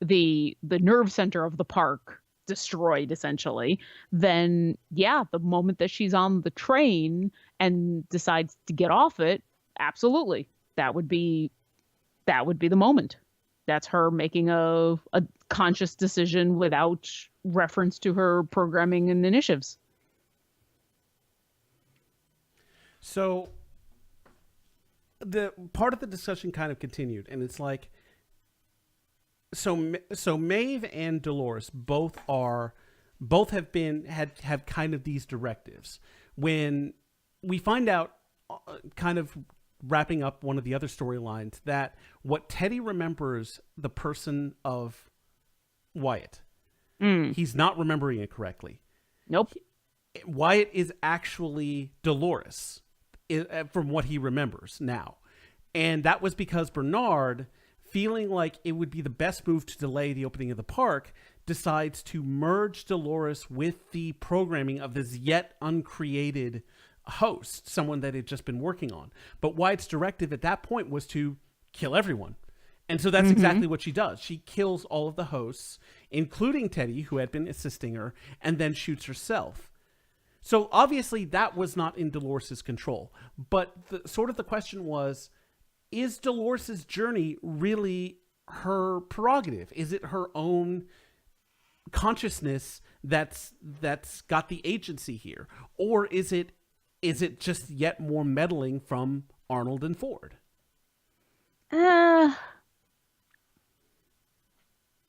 nerve center of the park destroyed, essentially, then yeah, the moment that she's on the train and decides to get off it, absolutely, that would be the moment. That's her making a conscious decision without reference to her programming and initiatives. So the part of the discussion kind of continued, and it's like, so Maeve and Dolores both have kind of these directives. When we find out, kind of wrapping up one of the other storylines, that what Teddy remembers the person of Wyatt. Mm. He's not remembering it correctly. Nope. Wyatt is actually Dolores, from what he remembers now. And that was because Bernard, feeling like it would be the best move to delay the opening of the park, decides to merge Dolores with the programming of this yet uncreated host, someone that had just been working on. But Wyatt's directive at that point was to kill everyone. And so that's exactly what she does. She kills all of the hosts, including Teddy, who had been assisting her, and then shoots herself. So obviously that was not in Dolores' control. But the question was, is Dolores' journey really her prerogative? Is it her own consciousness that's got the agency here? Or is it just yet more meddling from Arnold and Ford?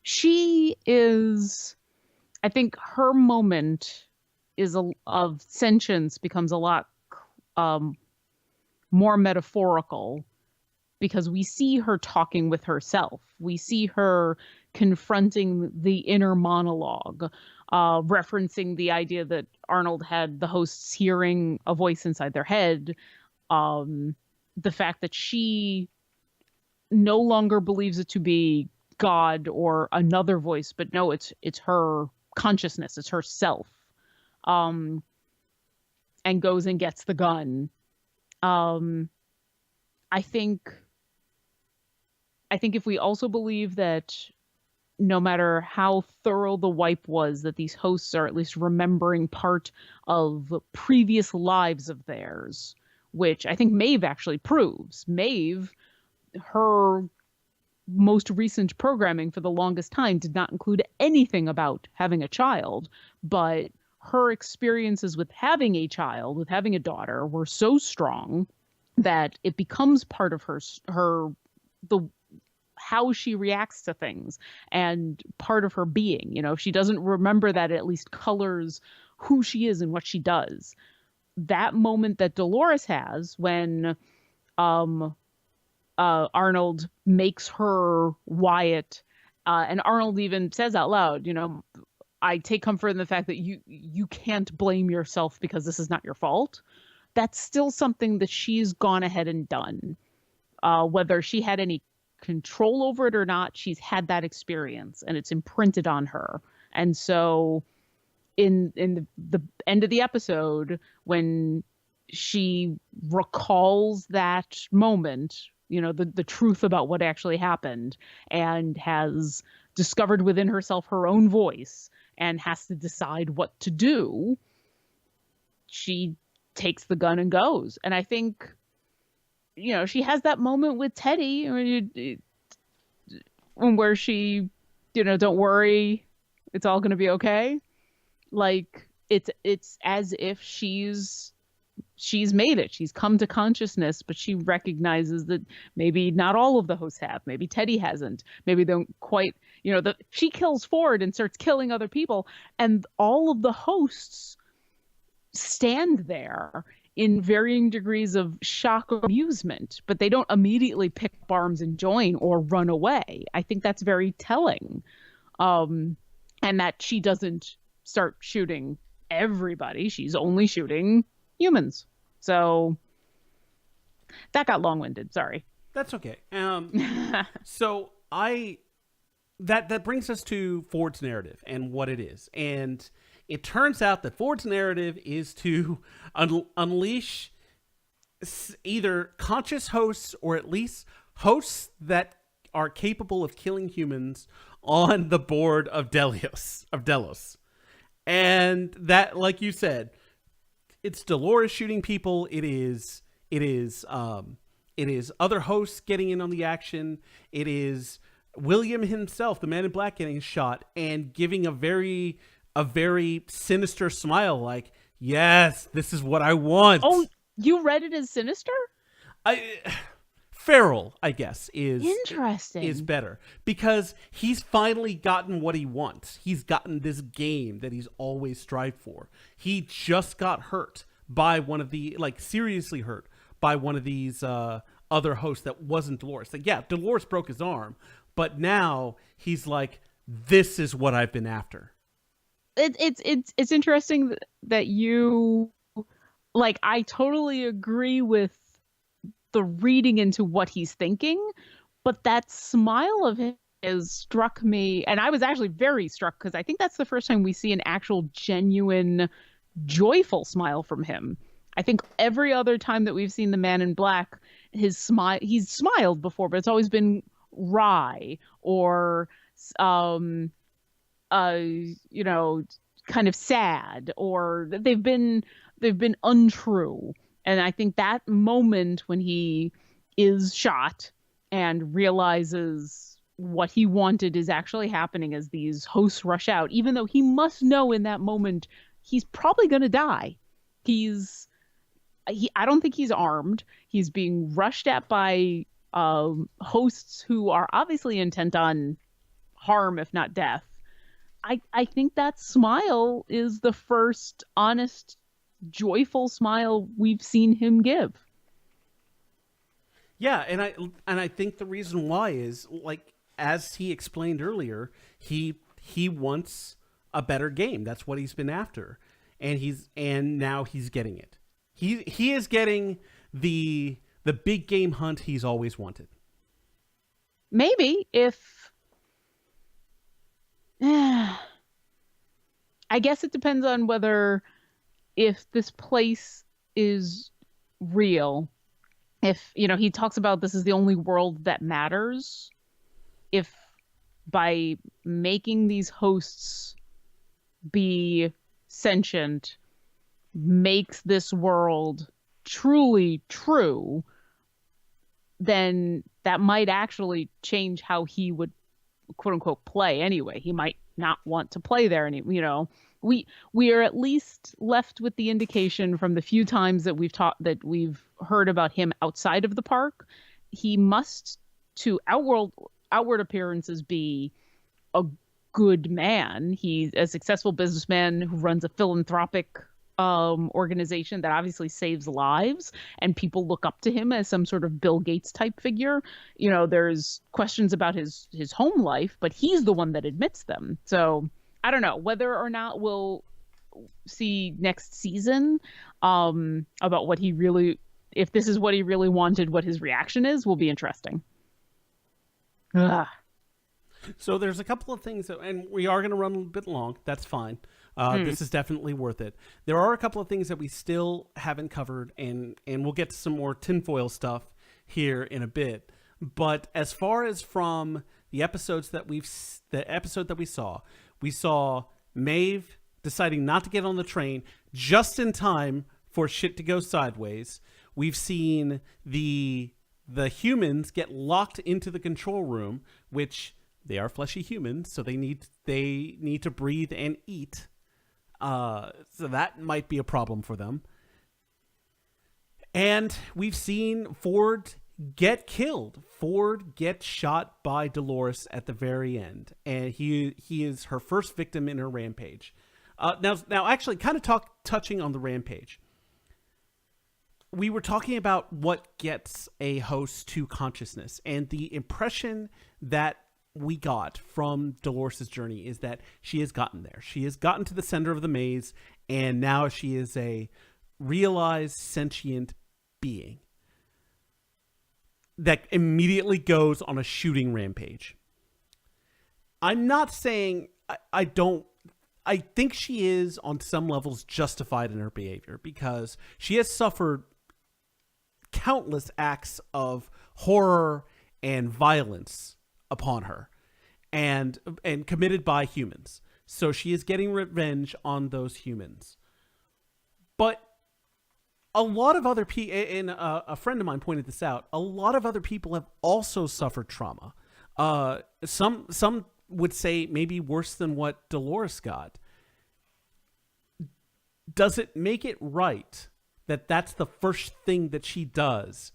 She is, I think her moment of sentience becomes a lot more metaphorical, because we see her talking with herself. We see her confronting the inner monologue, referencing the idea that Arnold had the hosts hearing a voice inside their head, the fact that she no longer believes it to be God or another voice, but no, it's her consciousness, it's herself, and goes and gets the gun. I think if we also believe that no matter how thorough the wipe was, that these hosts are at least remembering part of previous lives of theirs, which I think Maeve actually proves. Maeve, her most recent programming for the longest time did not include anything about having a child, but her experiences with having a child, with having a daughter, were so strong that it becomes part of how she reacts to things and part of her being. You know, if she doesn't remember that, it at least colors who she is and what she does. That moment that Dolores has when Arnold makes her Wyatt, and Arnold even says out loud, you know, I take comfort in the fact that you can't blame yourself because this is not your fault. That's still something that she's gone ahead and done. Whether she had any control over it or not, she's had that experience and it's imprinted on her. And so in the end of the episode, when she recalls that moment, you know, the truth about what actually happened, and has discovered within herself her own voice and has to decide what to do, she takes the gun and goes. And I think, you know, she has that moment with Teddy where she, you know, don't worry, it's all going to be okay. Like it's as if she's made it. She's come to consciousness, but she recognizes that maybe not all of the hosts have. Maybe Teddy hasn't. Maybe they don't quite, you know, she kills Ford and starts killing other people, and all of the hosts stand there in varying degrees of shock or amusement, but they don't immediately pick up arms and join or run away. I think that's very telling. And that she doesn't start shooting everybody. She's only shooting humans. So that got long-winded. Sorry. That's okay. So that brings us to Ford's narrative and what it is. And it turns out that Ford's narrative is to unleash either conscious hosts or at least hosts that are capable of killing humans on the board of Delos. And that, like you said, it's Dolores shooting people. It is other hosts getting in on the action. It is William himself, the Man in Black, getting shot and giving a very sinister smile, like, yes, this is what I want. Oh, you read it as sinister? Feral, I guess, is interesting. Is better because he's finally gotten what he wants. He's gotten this game that he's always strived for. He just got hurt by one of the, like, seriously hurt by one of these other hosts that wasn't Dolores. Like, yeah, Dolores broke his arm, but now he's like, this is what I've been after. It's interesting that you like. I totally agree with the reading into what he's thinking, but that smile of his struck me, and I was actually very struck because I think that's the first time we see an actual genuine joyful smile from him. I think every other time that we've seen the Man in Black, his smile, he's smiled before, but it's always been wry or um uh you know kind of sad, or they've been untrue. And I think that moment when he is shot and realizes what he wanted is actually happening as these hosts rush out, even though he must know in that moment he's probably going to die. He's I don't think he's armed. He's being rushed at by hosts who are obviously intent on harm, if not death. I think that smile is the first honest, joyful smile we've seen him give. Yeah, and I think the reason why is, like, as he explained earlier, he wants a better game. That's what he's been after, and now he's getting it. He is getting the big game hunt he's always wanted. Maybe if I guess it depends on whether if this place is real. If, he talks about this is the only world that matters. If by making these hosts be sentient makes this world truly true, then that might actually change how he would quote unquote play anyway. He might not want to play there anymore. We are at least left with the indication from the few times that we've heard about him outside of the park. He must, to outward appearances, be a good man. He's a successful businessman who runs a philanthropic organization that obviously saves lives, and people look up to him as some sort of Bill Gates type figure. There's questions about his home life, but he's the one that admits them. So I don't know whether or not we'll see next season about what he really, if this is what he really wanted, what his reaction is, will be interesting. Ugh. So there's a couple of things, and we are going to run a bit long. That's fine. This is definitely worth it. There are a couple of things that we still haven't covered, and we'll get to some more tinfoil stuff here in a bit. But as far as from the episodes that the episode that we saw Maeve deciding not to get on the train just in time for shit to go sideways. We've seen the humans get locked into the control room, which they are fleshy humans, so they need to breathe and eat. So that might be a problem for them. And we've seen Ford get killed. Ford gets shot by Dolores at the very end, and he is her first victim in her rampage. Now, actually, kind of touching on the rampage. We were talking about what gets a host to consciousness, and the impression that we got from Dolores' journey is that she has gotten there. She has gotten to the center of the maze, and now she is a realized sentient being that immediately goes on a shooting rampage. I'm not saying I think she is on some levels justified in her behavior, because she has suffered countless acts of horror and violence upon her, and committed by humans. So she is getting revenge on those humans. But a lot of other people, and a friend of mine pointed this out, a lot of other people have also suffered trauma. Some would say maybe worse than what Dolores got. Does it make it right that that's the first thing that she does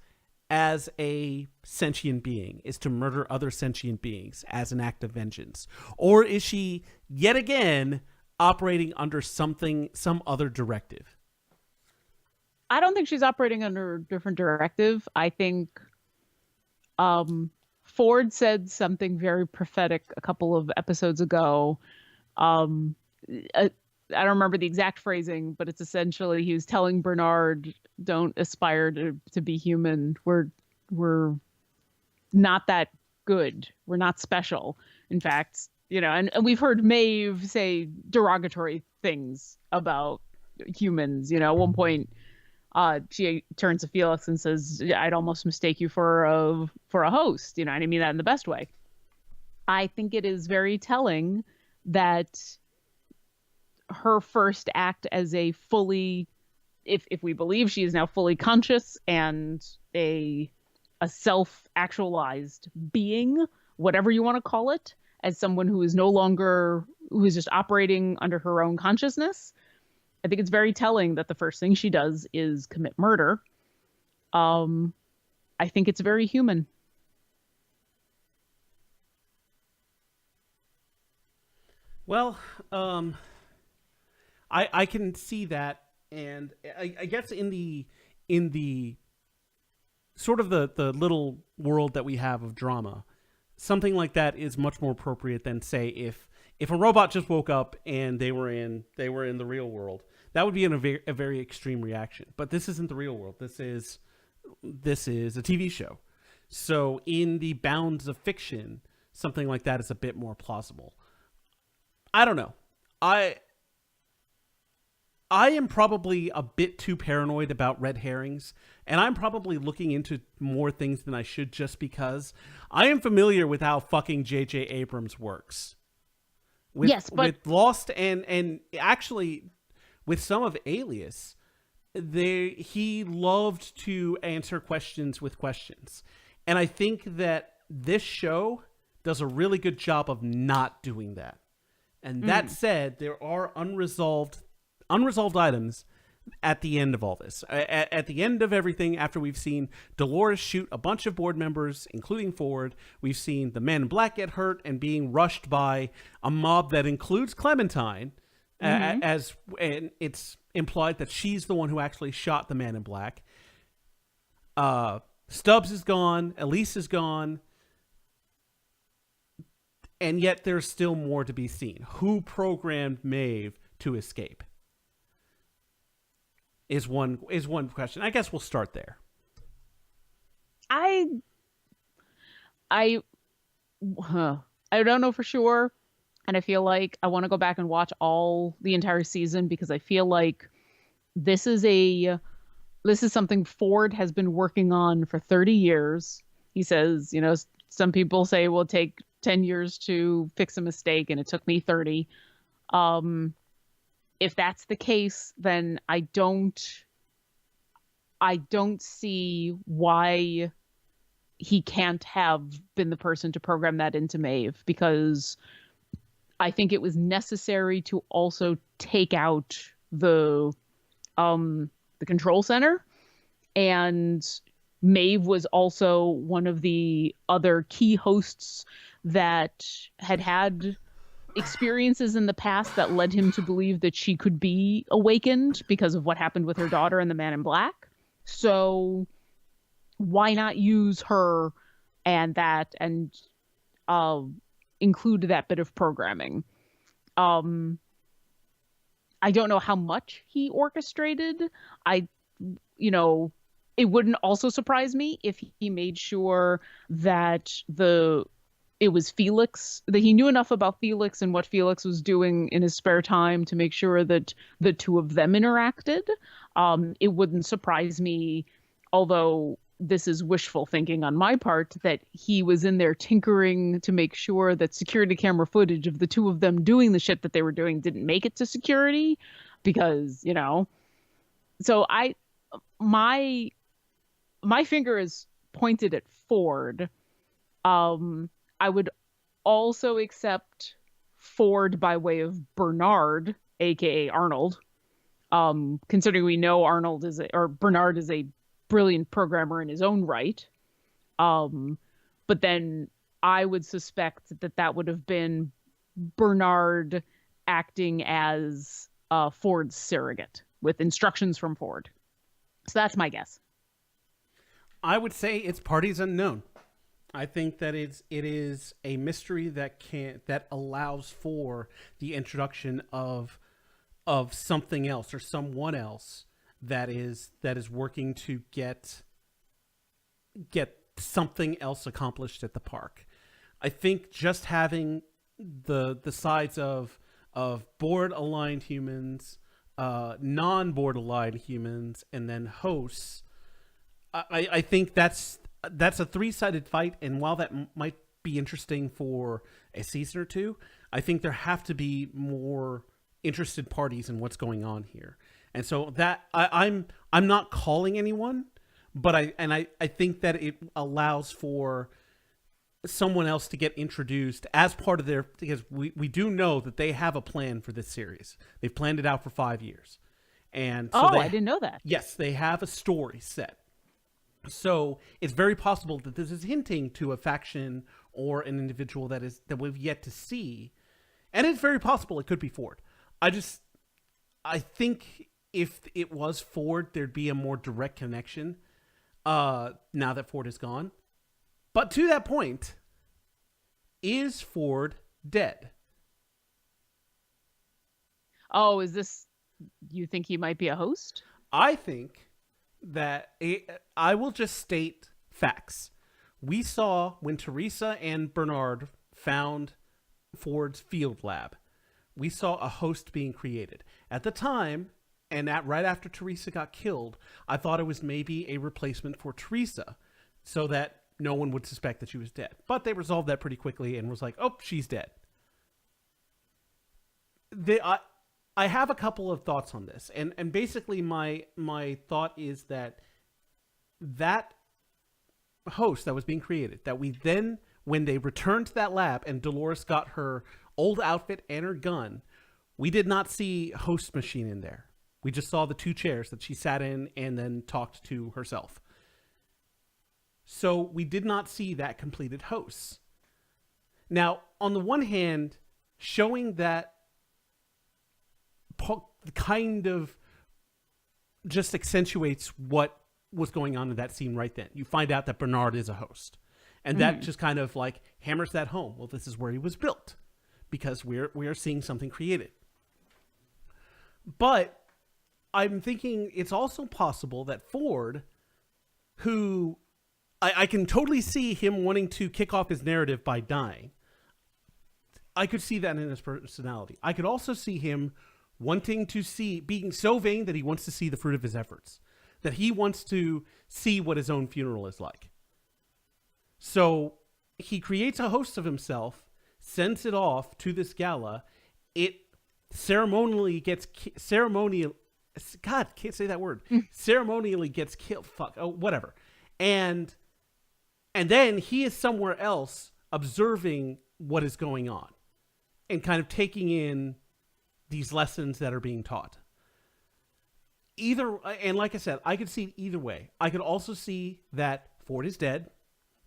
as a sentient being, is to murder other sentient beings as an act of vengeance? Or is she yet again operating under some other directive? I don't think she's operating under a different directive. I think Ford said something very prophetic a couple of episodes ago. Um, I don't remember the exact phrasing, but it's essentially he was telling Bernard, "Don't aspire to be human. We're not that good. We're not special. In fact, and we've heard Maeve say derogatory things about humans. At one point, she turns to Felix and says, "I'd almost mistake you for a host." And I mean that in the best way. I think it is very telling that her first act as a fully, if we believe she is now fully conscious and a self-actualized being, whatever you want to call it, as someone who is just operating under her own consciousness, I think it's very telling that the first thing she does is commit murder. I think it's very human. Well, I can see that, and I guess in the sort of the little world that we have of drama, something like that is much more appropriate than, say, if a robot just woke up and they were in the real world. That would be a very extreme reaction. But this isn't the real world. This is a TV show. So in the bounds of fiction, something like that is a bit more plausible. I don't know. I am probably a bit too paranoid about red herrings, and I'm probably looking into more things than I should just because I am familiar with how fucking J.J. Abrams works. With Lost and actually with some of Alias, he loved to answer questions with questions. And I think that this show does a really good job of not doing that. And that said, there are unresolved items at the end of all this. At the end of everything, after we've seen Dolores shoot a bunch of board members, including Ford, we've seen the Man in Black get hurt and being rushed by a mob that includes Clementine, and it's implied that she's the one who actually shot the Man in Black. Stubbs is gone. Elise is gone. And yet there's still more to be seen. Who programmed Maeve to escape? Is one question. I guess we'll start there. I don't know for sure, and I feel like I want to go back and watch the entire season because I feel like this is something Ford has been working on for 30 years. He says, some people say it will take 10 years to fix a mistake, and it took me 30. If that's the case, then I don't see why he can't have been the person to program that into Maeve, because I think it was necessary to also take out the control center, and Maeve was also one of the other key hosts that had experiences in the past that led him to believe that she could be awakened because of what happened with her daughter and the Man in Black. So why not use her and include that bit of programming? I don't know how much he orchestrated. It wouldn't also surprise me if he made sure that it was Felix, that he knew enough about Felix and what Felix was doing in his spare time to make sure that the two of them interacted. It wouldn't surprise me, although this is wishful thinking on my part, that he was in there tinkering to make sure that security camera footage of the two of them doing the shit that they were doing didn't make it to security, because, so my finger is pointed at Ford. I would also accept Ford by way of Bernard, aka Arnold, considering we know Bernard is a brilliant programmer in his own right. But then I would suspect that would have been Bernard acting as Ford's surrogate with instructions from Ford. So that's my guess. I would say it's parties unknown. I think that it is a mystery that allows for the introduction of something else or someone else that is working to get something else accomplished at the park. I think just having the sides of board aligned humans, non board aligned humans, and then hosts. I think that's a three-sided fight, and while that might be interesting for a season or two, I think there have to be more interested parties in what's going on here. And so that I'm not calling anyone, but I think that it allows for someone else to get introduced as part of their, because we do know that they have a plan for this series. They've planned it out for 5 years. And so I didn't know that. Yes, they have a story set. So it's very possible that this is hinting to a faction or an individual that we've yet to see. And it's very possible it could be Ford. I think if it was Ford, there'd be a more direct connection now that Ford is gone. But to that point, is Ford dead? Oh, you think he might be a host? I think that I will just state facts. We saw when Teresa and Bernard found Ford's field lab, we saw a host being created. At the time, and right after Teresa got killed, I thought it was maybe a replacement for Teresa so that no one would suspect that she was dead. But they resolved that pretty quickly and was like, oh, she's dead. I have a couple of thoughts on this. And basically my thought is that host that was being created, that we then, when they returned to that lab and Dolores got her old outfit and her gun, we did not see host machine in there. We just saw the 2 chairs that she sat in and then talked to herself. So we did not see that completed host. Now, on the one hand, showing that kind of just accentuates what was going on in that scene right then. You find out that Bernard is a host. And that just kind of like hammers that home. Well, this is where he was built, because we are seeing something created. But I'm thinking it's also possible that Ford, who I can totally see him wanting to kick off his narrative by dying. I could see that in his personality. I could also see him wanting to being so vain that he wants to see the fruit of his efforts, that he wants to see what his own funeral is like. So he creates a host of himself, sends it off to this gala. It ceremonially gets ceremonially gets killed. Whatever. And then he is somewhere else observing what is going on and kind of taking in these lessons that are being taught. And like I said, I could see it either way. I could also see that Ford is dead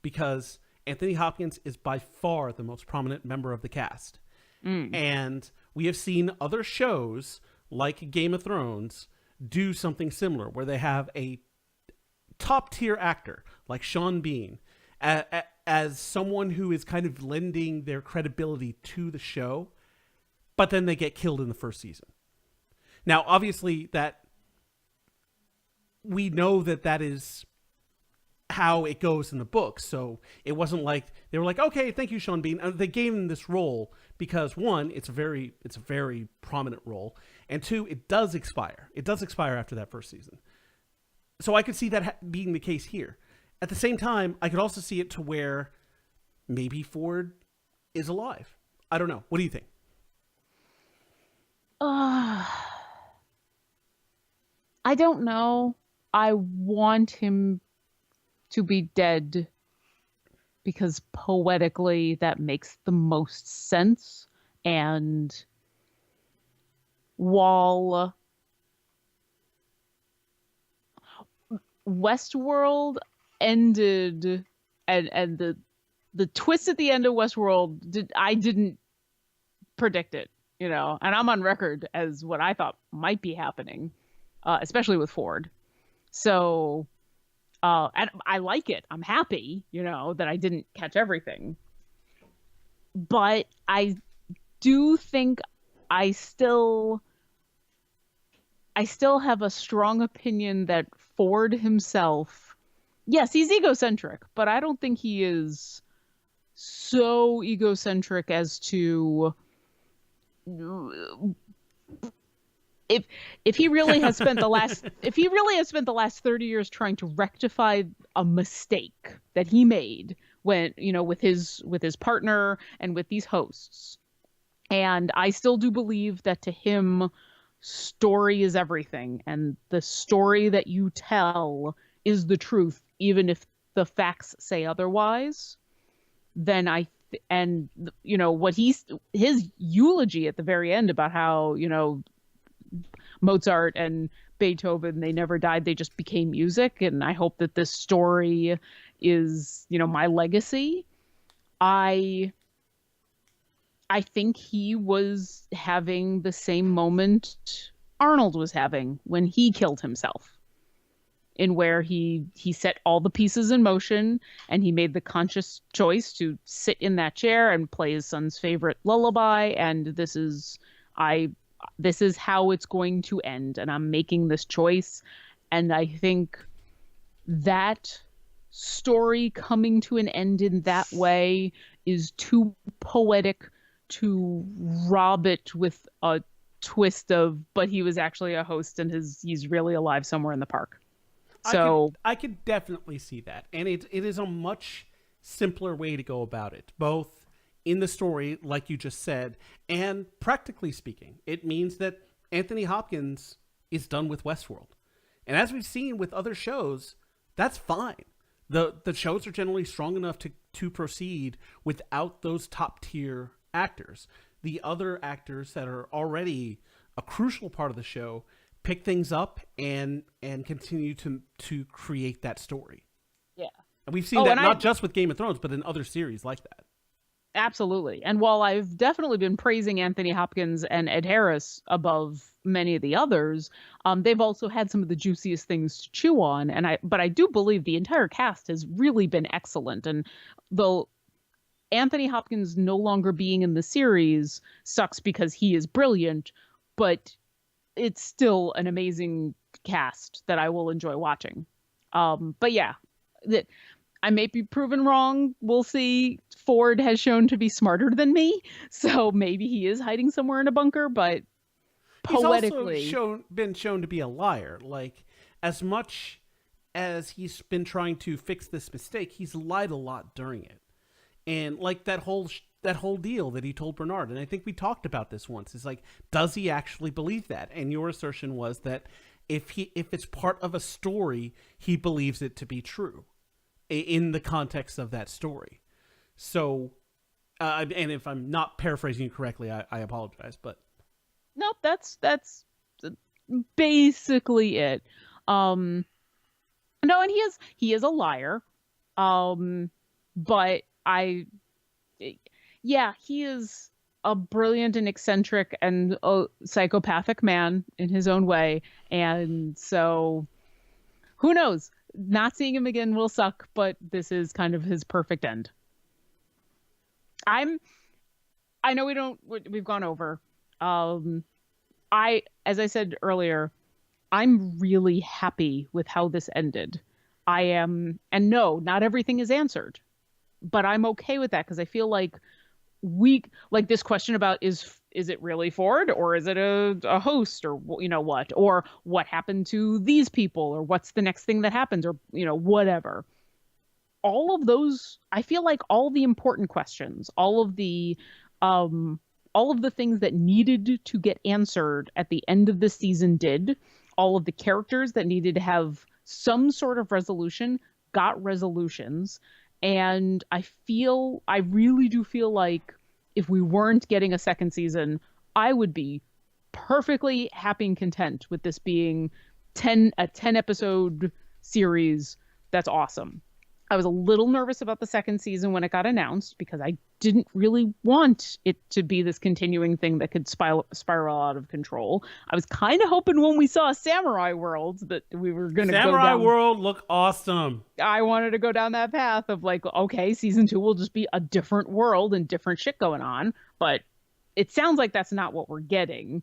because Anthony Hopkins is by far the most prominent member of the cast. And we have seen other shows like Game of Thrones do something similar where they have a top tier actor like Sean Bean as someone who is kind of lending their credibility to the show, but then they get killed in the first season. Now, obviously, that we know that is how it goes in the book. So it wasn't like they were like, okay, thank you, Sean Bean. They gave him this role because, one, it's a very prominent role, and two, it does expire. It does expire after that first season. So I could see that being the case here. At the same time, I could also see it to where maybe Ford is alive. I don't know. What do you think? I don't know. I want him to be dead because poetically that makes the most sense. And while Westworld ended and the twist at the end of Westworld, I didn't predict it, and I'm on record as what I thought might be happening, especially with Ford. So And I like it. I'm happy, that I didn't catch everything. But I do think I still I still have a strong opinion that Ford himself, yes, he's egocentric, but I don't think he is so egocentric as to if if he really has spent the last if he really has spent the last 30 years trying to rectify a mistake that he made when, with his partner and with these hosts. And I still do believe that to him, story is everything. And the story that you tell is the truth, even if the facts say otherwise. Then what his eulogy at the very end about how, Mozart and Beethoven, they never died, they just became music. And I hope that this story is, my legacy. I think he was having the same moment Arnold was having when he killed himself, in where he set all the pieces in motion and he made the conscious choice to sit in that chair and play his son's favorite lullaby. And this is how it's going to end. And I'm making this choice. And I think that story coming to an end in that way is too poetic to rob it with a twist of, but he was actually a host and he's really alive somewhere in the park. So I could definitely see that. And it is a much simpler way to go about it, both in the story, like you just said, and practically speaking. It means that Anthony Hopkins is done with Westworld. And as we've seen with other shows, that's fine. The shows are generally strong enough to proceed without those top tier actors. The other actors that are already a crucial part of the show pick things up and continue to create that story. Yeah. And we've seen that not just with Game of Thrones, but in other series like that. Absolutely. And while I've definitely been praising Anthony Hopkins and Ed Harris above many of the others, they've also had some of the juiciest things to chew on. But I do believe the entire cast has really been excellent. And though Anthony Hopkins no longer being in the series sucks because he is brilliant, but it's still an amazing cast that I will enjoy watching. But yeah, I may be proven wrong. We'll see. Ford has shown to be smarter than me, so maybe he is hiding somewhere in a bunker, but poetically... He's also been shown to be a liar. Like, as much as he's been trying to fix this mistake, he's lied a lot during it. And like that whole deal that he told Bernard, and I think we talked about this once, is like, does he actually believe that? And your assertion was that if it's part of a story, he believes it to be true in the context of that story. So, and if I'm not paraphrasing you correctly, I apologize, but nope, that's basically it. No, and he is a liar. But he is a brilliant and eccentric and a psychopathic man in his own way. And so who knows? Not seeing him again will suck, but this is kind of his perfect end. I know we've gone over. As I said earlier, I'm really happy with how this ended. I am, and no, not everything is answered, but I'm okay with that because I feel like this question about is it really Ford or is it a host or what, or what happened to these people or what's the next thing that happens or whatever. All of those, I feel like all the important questions, all of the things that needed to get answered at the end of the season did. All of the characters that needed to have some sort of resolution got resolutions. And I really do feel like if we weren't getting a second season, I would be perfectly happy and content with this being a 10 episode series. That's awesome. I was a little nervous about the second season when it got announced because I didn't really want it to be this continuing thing that could spiral out of control. I was kind of hoping when we saw Samurai World that we were going to go Samurai down. World look awesome. I wanted to go down that path of like, okay, season 2 will just be a different world and different shit going on. But it sounds like that's not what we're getting.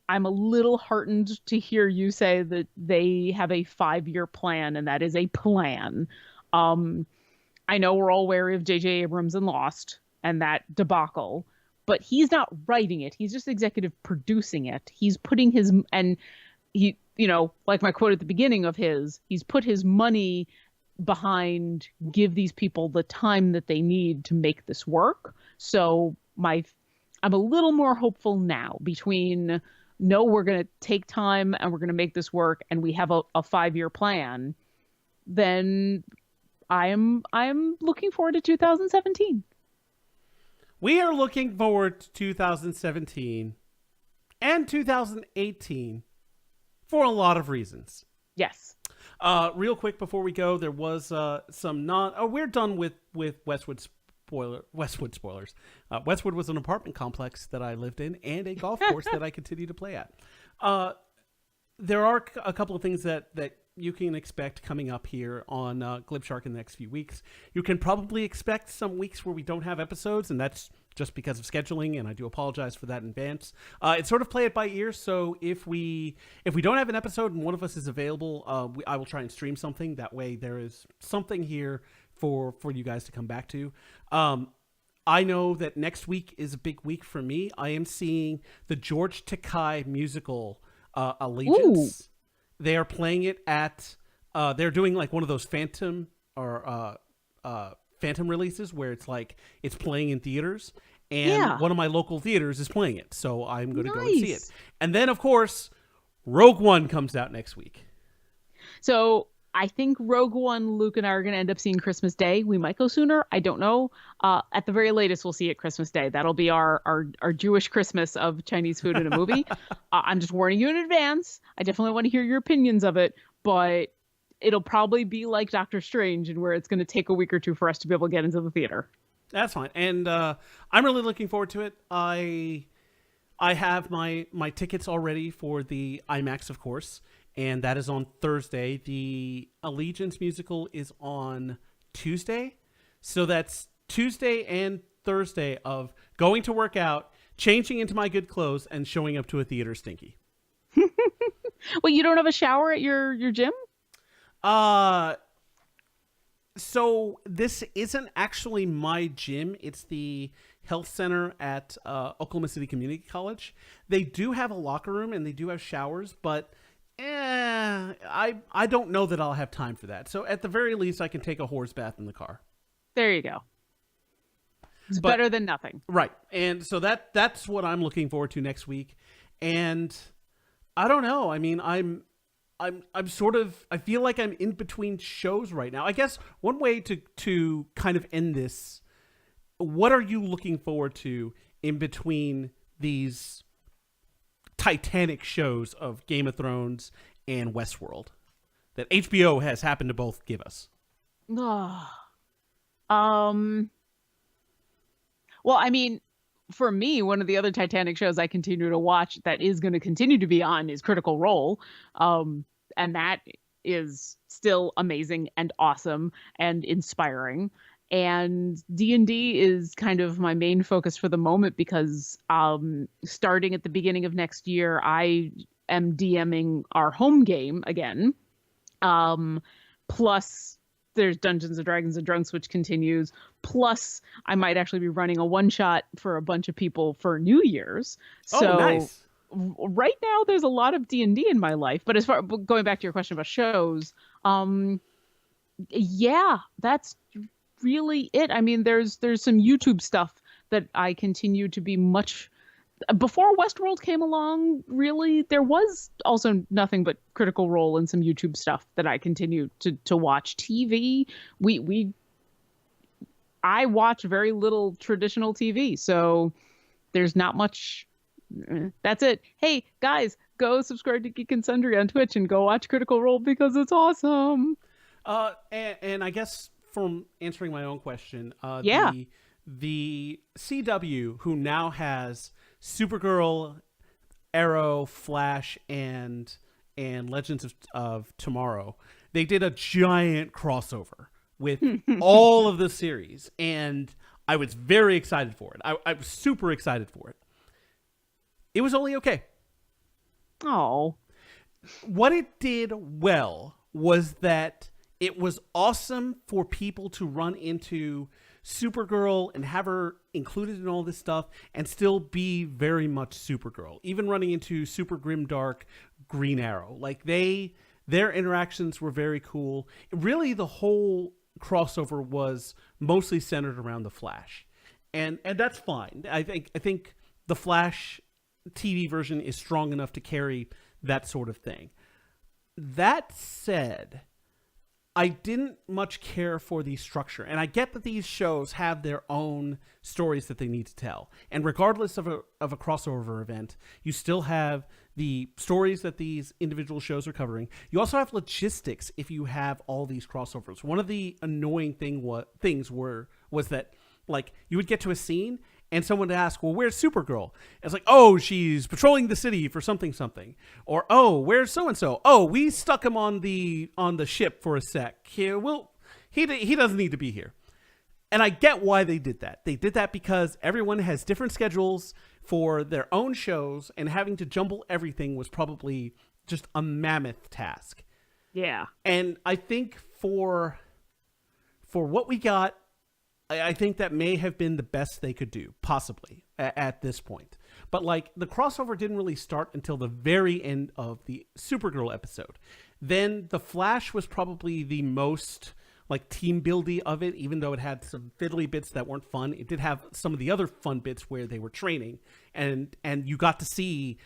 I'm a little heartened to hear you say that they have a 5-year plan, and that is a plan. I know we're all wary of J.J. Abrams and Lost and that debacle, but he's not writing it. He's just executive producing it. He's putting his, and he, like my quote at the beginning of he's put his money behind give these people the time that they need to make this work. So I'm a little more hopeful now between, no, we're going to take time and we're going to make this work and we have a 5-year plan, then I'm looking forward to 2017. We are looking forward to 2017 and 2018 for a lot of reasons. Yes. Real quick before we go, there was some we're done with Westwood spoilers. Westwood was an apartment complex that I lived in and a golf course that I continue to play at. There are a couple of things that you can expect coming up here on Glib Shark in the next few weeks. You can probably expect some weeks where we don't have episodes, and that's just because of scheduling, and I do apologize for that in advance. It's sort of play it by ear, so if we don't have an episode and one of us is available, I will try and stream something. That way there is something here for you guys to come back to. I know that next week is a big week for me. I am seeing the George Takei musical Allegiance. Ooh. They are playing it at they're doing like one of those phantom releases where it's like it's playing in theaters, and one of my local theaters is playing it, so I'm going to go and see it. And then of course Rogue One comes out next week. So I think Rogue One, Luke and I are going to end up seeing Christmas Day. We might go sooner. I don't know. At the very latest, we'll see it Christmas Day. That'll be our Jewish Christmas of Chinese food in a movie. I'm just warning you in advance. I definitely want to hear your opinions of it, but it'll probably be like Doctor Strange, and where it's going to take a week or two for us to be able to get into the theater. That's fine. And I'm really looking forward to it. I have my tickets already for the IMAX, of course. And that is on Thursday. The Allegiance musical is on Tuesday. So that's Tuesday and Thursday of going to work out, changing into my good clothes, and showing up to a theater stinky. Well, you don't have a shower at your gym? So this isn't actually my gym. It's the health center at Oklahoma City Community College. They do have a locker room and they do have showers, but I don't know that I'll have time for that. So at the very least, I can take a horse bath in the car. There you go. It's better than nothing. Right. And so that's what I'm looking forward to next week. And I don't know. I mean, I'm sort of, I feel like I'm in between shows right now. I guess one way to kind of end this, what are you looking forward to in between these titanic shows of Game of Thrones and Westworld that HBO has happened to both give us? Well, I mean, for me, one of the other Titanic shows I continue to watch that is going to continue to be on is Critical Role. And that is still amazing and awesome and inspiring. And D&D is kind of my main focus for the moment because starting at the beginning of next year, I am DMing our home game again. Plus, there's Dungeons and Dragons and Drunks, which continues. Plus, I might actually be running a one-shot for a bunch of people for New Year's. So nice. Right now, there's a lot of D&D in my life. But as far going back to your question about shows, yeah, that's really it. I mean, there's some YouTube stuff that I continue to be much. Before Westworld came along, really, there was also nothing but Critical Role and some YouTube stuff that I continue to watch. TV, I watch very little traditional TV, so there's not much. That's it. Hey, guys, go subscribe to Geek and Sundry on Twitch and go watch Critical Role because it's awesome. And I guess from answering my own question, Yeah. the CW, who now has Supergirl, Arrow, Flash, and Legends of Tomorrow, they did a giant crossover with all of the series, and I was very excited for it. I was super excited for it. It was only okay. Oh. What it did well was that it was awesome for people to run into Supergirl and have her included in all this stuff and still be very much Supergirl. Even running into Super Grimdark, Green Arrow. Like their interactions were very cool. Really, the whole crossover was mostly centered around the Flash. And that's fine. I think the Flash TV version is strong enough to carry that sort of thing. That said, I didn't much care for the structure. And I get that these shows have their own stories that they need to tell. And regardless of a crossover event, you still have the stories that these individual shows are covering. You also have logistics if you have all these crossovers. One of the annoying things was that, like, you would get to a scene and someone would ask, well, where's Supergirl? It's like, oh, she's patrolling the city for something. Or, oh, where's so-and-so? Oh, we stuck him on the ship for a sec. He doesn't need to be here. And I get why they did that. They did that because everyone has different schedules for their own shows, and having to jumble everything was probably just a mammoth task. Yeah. And I think for what we got, I think that may have been the best they could do, possibly, at this point. But, like, the crossover didn't really start until the very end of the Supergirl episode. Then the Flash was probably the most, like, team-buildy of it, even though it had some fiddly bits that weren't fun. It did have some of the other fun bits where they were training, and you got to see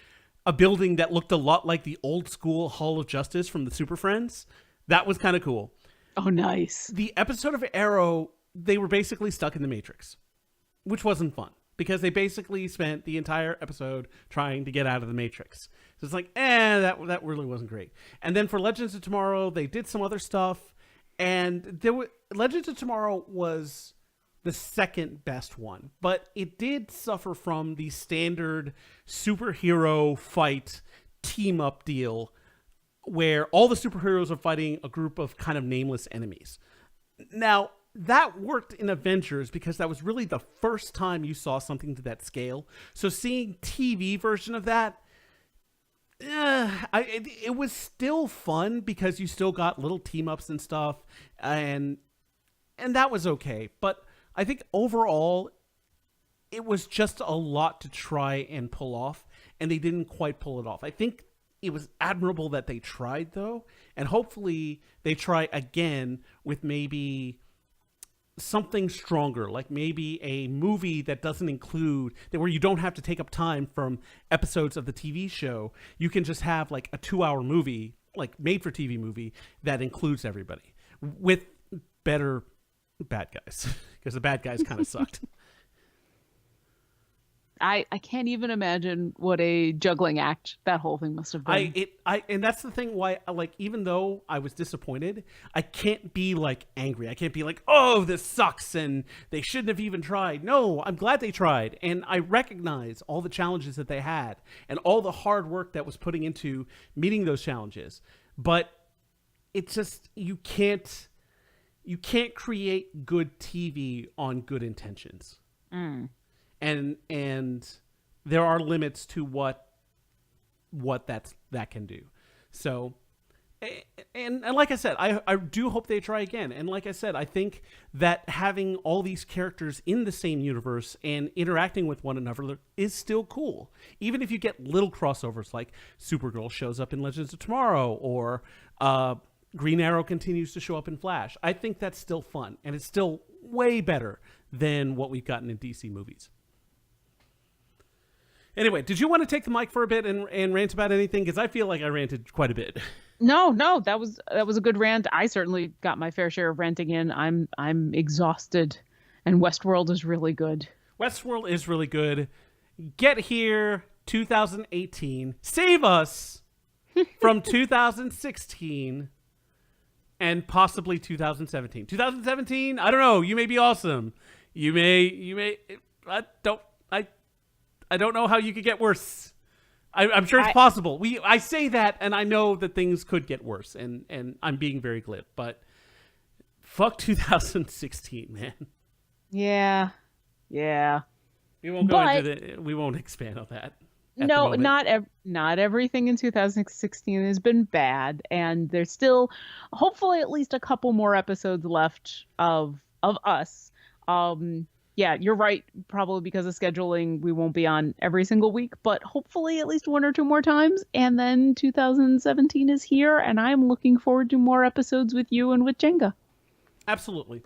a building that looked a lot like the old-school Hall of Justice from the Super Friends. That was kind of cool. Oh, nice. The episode of Arrow, they were basically stuck in the Matrix, which wasn't fun because they basically spent the entire episode trying to get out of the Matrix. So it's like, that really wasn't great. And then for Legends of Tomorrow, they did some other stuff, and Legends of Tomorrow was the second best one, but it did suffer from the standard superhero fight team up deal where all the superheroes are fighting a group of kind of nameless enemies. Now, that worked in Avengers because that was really the first time you saw something to that scale. So seeing TV version of that, it was still fun because you still got little team ups and stuff, and that was okay. But I think overall, it was just a lot to try and pull off, and they didn't quite pull it off. I think it was admirable that they tried, though, and hopefully they try again with maybe something stronger, like maybe a movie that doesn't include that, where you don't have to take up time from episodes of the TV show. You can just have like a 2-hour movie, like made for TV movie that includes everybody with better bad guys because the bad guys kind of sucked. I can't even imagine what a juggling act that whole thing must have been. And that's the thing why, like, even though I was disappointed, I can't be like angry. I can't be like, oh, this sucks and they shouldn't have even tried. No, I'm glad they tried, and I recognize all the challenges that they had and all the hard work that was putting into meeting those challenges. But it's just you can't create good TV on good intentions. And there are limits to what that can do. So, and like I said, I do hope they try again. And like I said, I think that having all these characters in the same universe and interacting with one another is still cool. Even if you get little crossovers like Supergirl shows up in Legends of Tomorrow, or Green Arrow continues to show up in Flash. I think that's still fun, and it's still way better than what we've gotten in DC movies. Anyway, did you want to take the mic for a bit and rant about anything? Because I feel like I ranted quite a bit. No, that was a good rant. I certainly got my fair share of ranting in. I'm exhausted, and Westworld is really good. Westworld is really good. Get here, 2018. Save us from 2016. And possibly 2017. 2017, I don't know. You may be awesome. You may. I don't know how you could get worse. I'm sure it's possible. I say that, and I know that things could get worse, and I'm being very glib, but fuck 2016, man. Yeah. We won't go into we won't expand on that. No, not everything in 2016 has been bad, and there's still hopefully at least a couple more episodes left of us. Yeah, you're right. Probably because of scheduling, we won't be on every single week, but hopefully at least one or two more times. And then 2017 is here, and I'm looking forward to more episodes with you and with Jenga. Absolutely.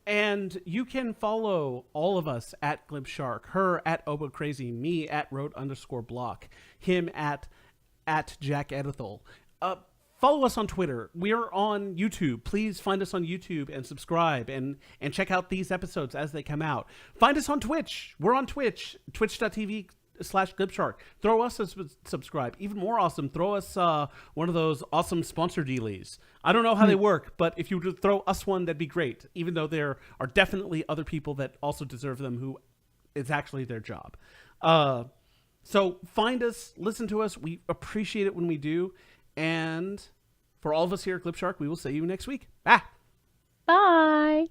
And you can follow all of us at Glib Shark, her at Obo Crazy, me at Road_block, him at Jack Edithel. Follow us on Twitter. We're on YouTube. Please find us on YouTube and subscribe and check out these episodes as they come out. Find us on Twitch. We're on Twitch, twitch.tv/GlibShark. Throw us a subscribe. Even more awesome, throw us one of those awesome sponsor dealies. I don't know how they work, but if you would throw us one, that'd be great, even though there are definitely other people that also deserve them who it's actually their job. So find us, listen to us. We appreciate it when we do. And for all of us here at Glib Shark, we will see you next week. Bye. Bye.